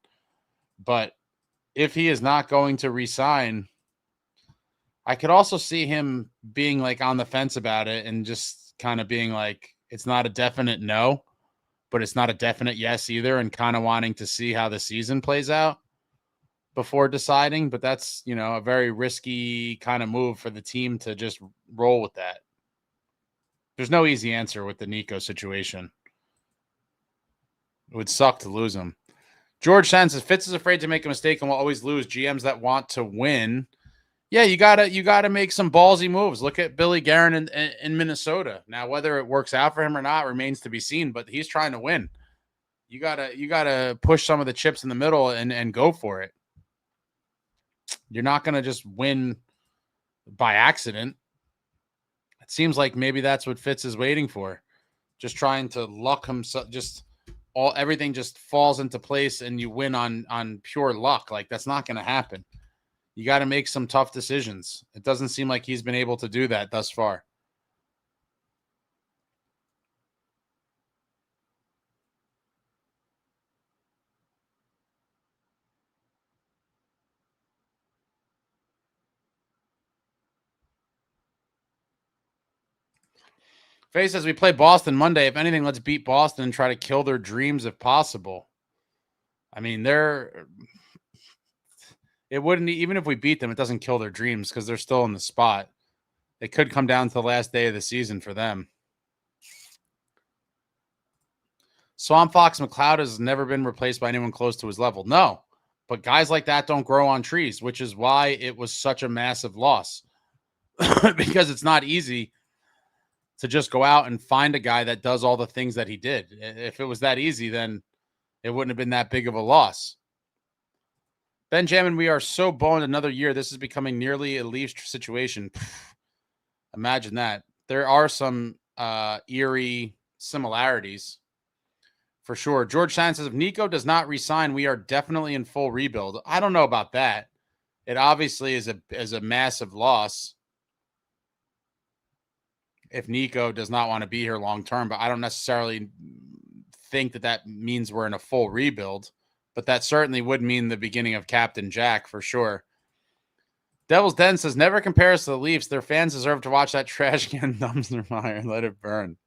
But if he is not going to re-sign, I could also see him being like on the fence about it and just kind of being like, it's not a definite no, but it's not a definite yes either, and kind of wanting to see how the season plays out before deciding. But that's, you know, a very risky kind of move for the team to just roll with that. There's no easy answer with the Nico situation. It would suck to lose him. George Sands says Fitz is afraid to make a mistake and will always lose. GMs that want to win. Yeah, you gotta make some ballsy moves. Look at Billy Guerin in Minnesota. Now, whether it works out for him or not remains to be seen, but he's trying to win. You gotta push some of the chips in the middle and go for it. You're not gonna just win by accident. It seems like maybe that's what Fitz is waiting for. Just trying to luck himself, everything just falls into place and you win on pure luck. Like, that's not gonna happen. You got to make some tough decisions. It doesn't seem like he's been able to do that thus far. Faye says we play Boston Monday. If anything, let's beat Boston and try to kill their dreams if possible. I mean, it wouldn't, even if we beat them, it doesn't kill their dreams because they're still in the spot. It could come down to the last day of the season for them. Swamp Fox McLeod has never been replaced by anyone close to his level. No, but guys like that don't grow on trees, which is why it was such a massive loss. Because it's not easy to just go out and find a guy that does all the things that he did. If it was that easy, then it wouldn't have been that big of a loss. Benjamin, we are so boned another year. This is becoming nearly a Leafs situation. Imagine that. There are some eerie similarities for sure. George Sand says, if Nico does not resign, we are definitely in full rebuild. I don't know about that. It obviously is a massive loss if Nico does not want to be here long term, but I don't necessarily think that means we're in a full rebuild, but that certainly would mean the beginning of Captain Jack for sure. Devil's Den says, never compare us to the Leafs. Their fans deserve to watch that trash can dumpster fire and let it burn.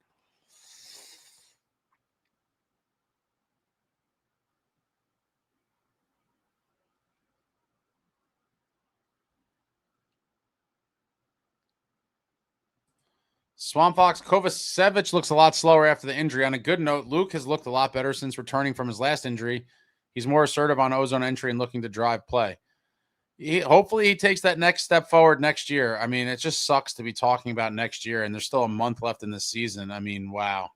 Swamp Fox Kovacevic looks a lot slower after the injury. On a good note, Luke has looked a lot better since returning from his last injury. He's more assertive on ozone entry and looking to drive play. Hopefully he takes that next step forward next year. I mean, it just sucks to be talking about next year, and there's still a month left in this season. I mean, wow.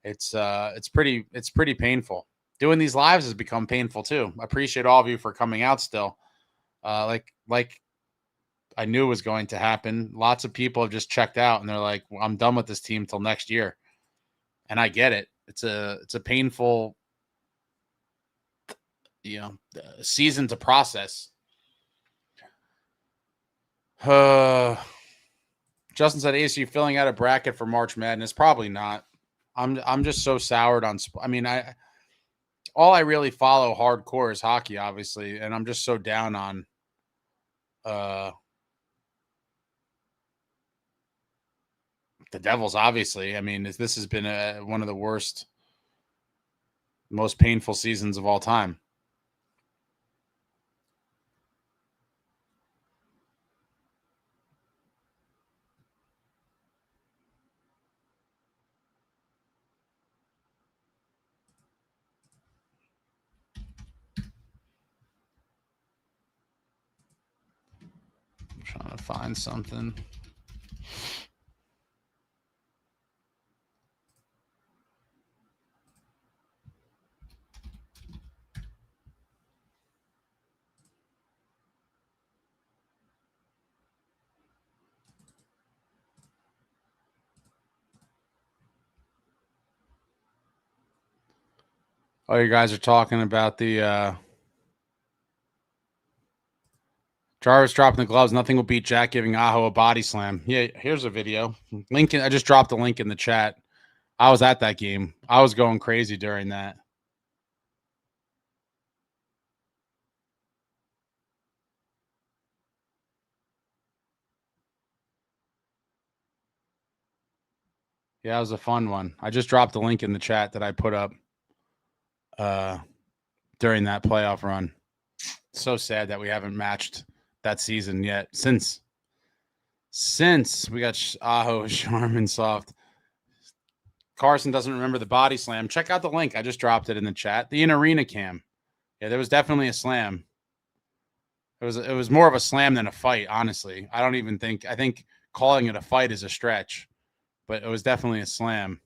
It's pretty painful. Doing these lives has become painful too. I appreciate all of you for coming out still. Like I knew was going to happen. Lots of people have just checked out and they're like, well, I'm done with this team till next year. And I get it. It's a painful, season to process. Justin said, Ace, are you filling out a bracket for March Madness? Probably not. I'm just so soured on, I mean, all I really follow hardcore is hockey, obviously. And I'm just so down on, the Devils, obviously. I mean, this has been one of the worst, most painful seasons of all time. I'm trying to find something. Oh, you guys are talking about the Jarvis dropping the gloves. Nothing will beat Jack giving Aho a body slam. Yeah, here's a video. Lincoln, I just dropped a link in the chat. I was at that game. I was going crazy during that. Yeah, it was a fun one. I just dropped a link in the chat that I put up during that playoff run. So sad that we haven't matched that season yet. Since we got Aho, Sharman, Soft. Carson doesn't remember the body slam. Check out the link. I just dropped it in the chat. The in-arena cam. Yeah, there was definitely a slam. It was more of a slam than a fight, honestly. I think calling it a fight is a stretch, but it was definitely a slam.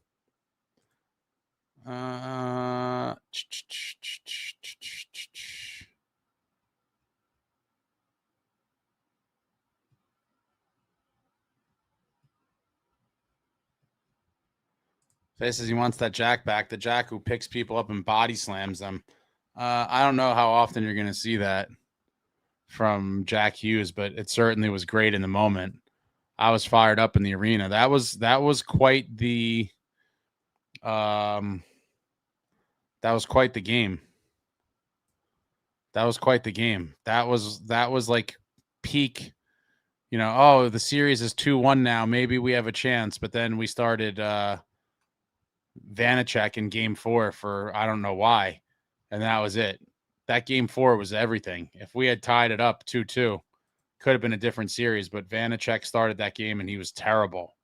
Faye says he wants that Jack back, the Jack who picks people up and body slams them. I don't know how often you're going to see that from Jack Hughes, but it certainly was great in the moment. I was fired up in the arena. That was quite the game. That was quite the game. That was like peak oh, the series is 2-1 now. Maybe we have a chance. But then we started Vanacek in game 4 for I don't know why. And that was it. That game 4 was everything. If we had tied it up 2-2, could have been a different series. But Vanacek started that game and he was terrible.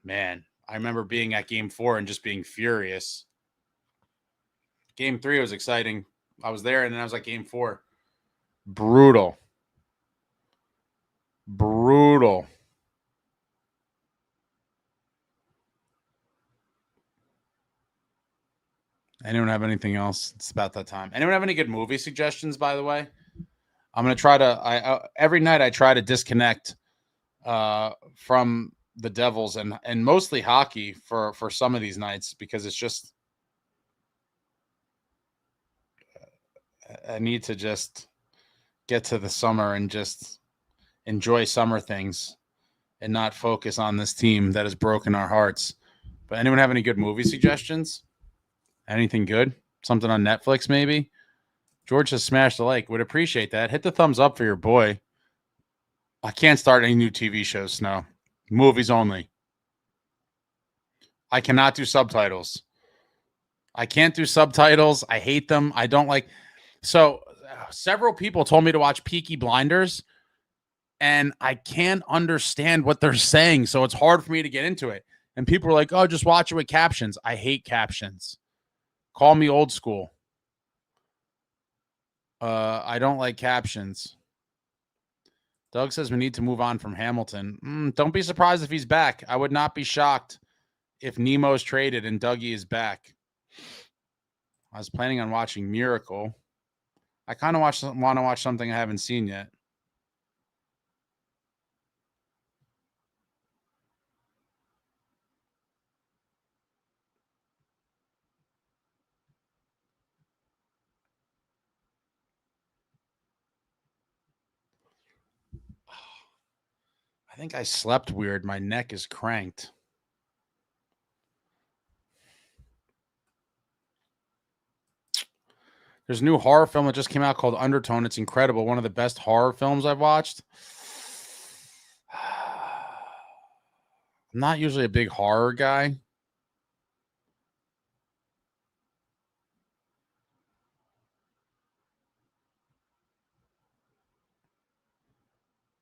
Man, I remember being at game 4 and just being furious. Game 3 was exciting. I was there and then I was at game 4. Brutal. Anyone have anything else? It's about that time. Anyone have any good movie suggestions, by the way? I'm going to try to every night I try to disconnect from the Devils and mostly hockey for some of these nights because it's just I need to just get to the summer and just enjoy summer things and not focus on this team that has broken our hearts. But anyone have any good movie suggestions? Anything good? Something on Netflix, maybe? George has smashed the like. Would appreciate that. Hit the thumbs up for your boy. I can't start any new TV shows, Snow. Movies only. I cannot do subtitles. I can't do subtitles. I hate them. I don't like. So several people told me to watch Peaky Blinders, and I can't understand what they're saying. So it's hard for me to get into it. And people are like, oh, just watch it with captions. I hate captions. Call me old school. I don't like captions. Doug says we need to move on from Hamilton. Don't be surprised if he's back. I would not be shocked if Nemo's traded and Dougie is back. I was planning on watching Miracle. I kind of want to watch something I haven't seen yet. I think I slept weird. My neck is cranked. There's a new horror film that just came out called Undertone. It's incredible. One of the best horror films I've watched. I'm not usually a big horror guy.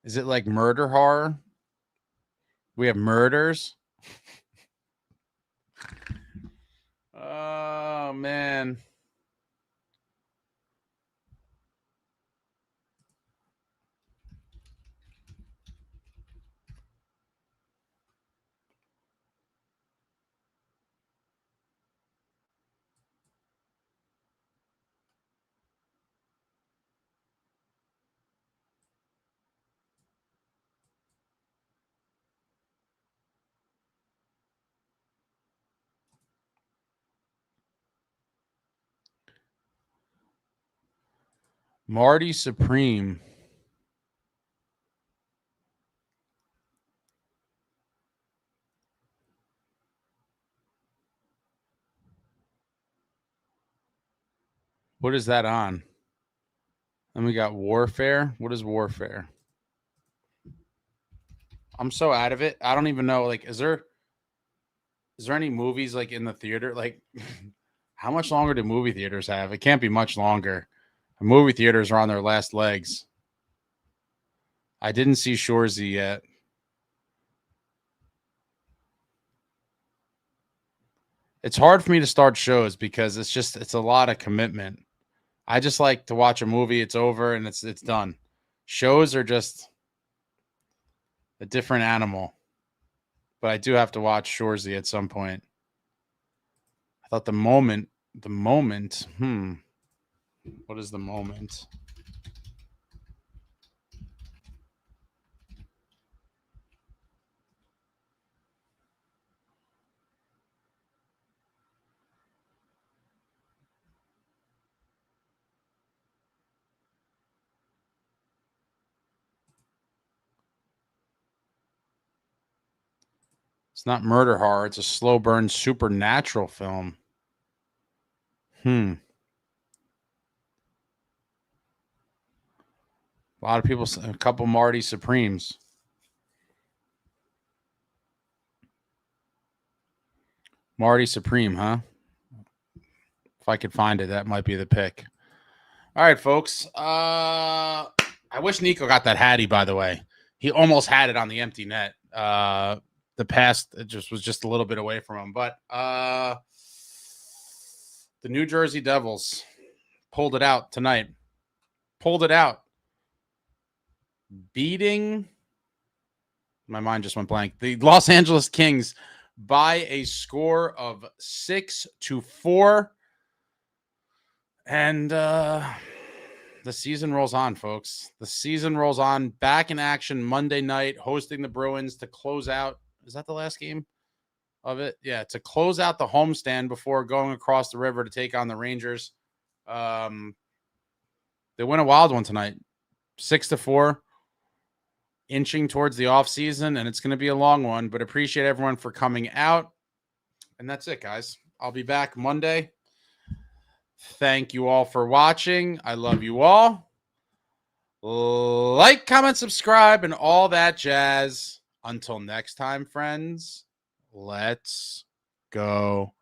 Is it like murder horror? We have murders. Oh, man. Marty Supreme. What is that on? Then we got Warfare. What is Warfare? I'm so out of it. I don't even know. Like, is there any movies like in the theater? Like, how much longer do movie theaters have? It can't be much longer. The movie theaters are on their last legs. I didn't see Shoresy yet. It's hard for me to start shows because it's a lot of commitment. I just like to watch a movie, it's over, and it's done. Shows are just a different animal. But I do have to watch Shoresy at some point. I thought the moment, what is the moment? It's not murder horror. It's a slow burn supernatural film. A lot of people, a couple Marty Supremes. Marty Supreme, huh? If I could find it, that might be the pick. All right, folks. I wish Nico got that Hattie, by the way. He almost had it on the empty net. The pass was just a little bit away from him. But the New Jersey Devils pulled it out tonight. Pulled it out. Beating, my mind just went blank, the Los Angeles Kings by a score of 6-4. And the season rolls on, folks. The season rolls on. Back in action Monday night, hosting the Bruins to close out. Is that the last game of it? Yeah, to close out the homestand before going across the river to take on the Rangers. They win a wild one tonight, 6-4, inching towards the offseason, and it's going to be a long one, but appreciate everyone for coming out. And that's it, guys. I'll be back Monday. Thank you all for watching. I love you all. Like, comment, subscribe, and all that jazz. Until next time, friends, let's go.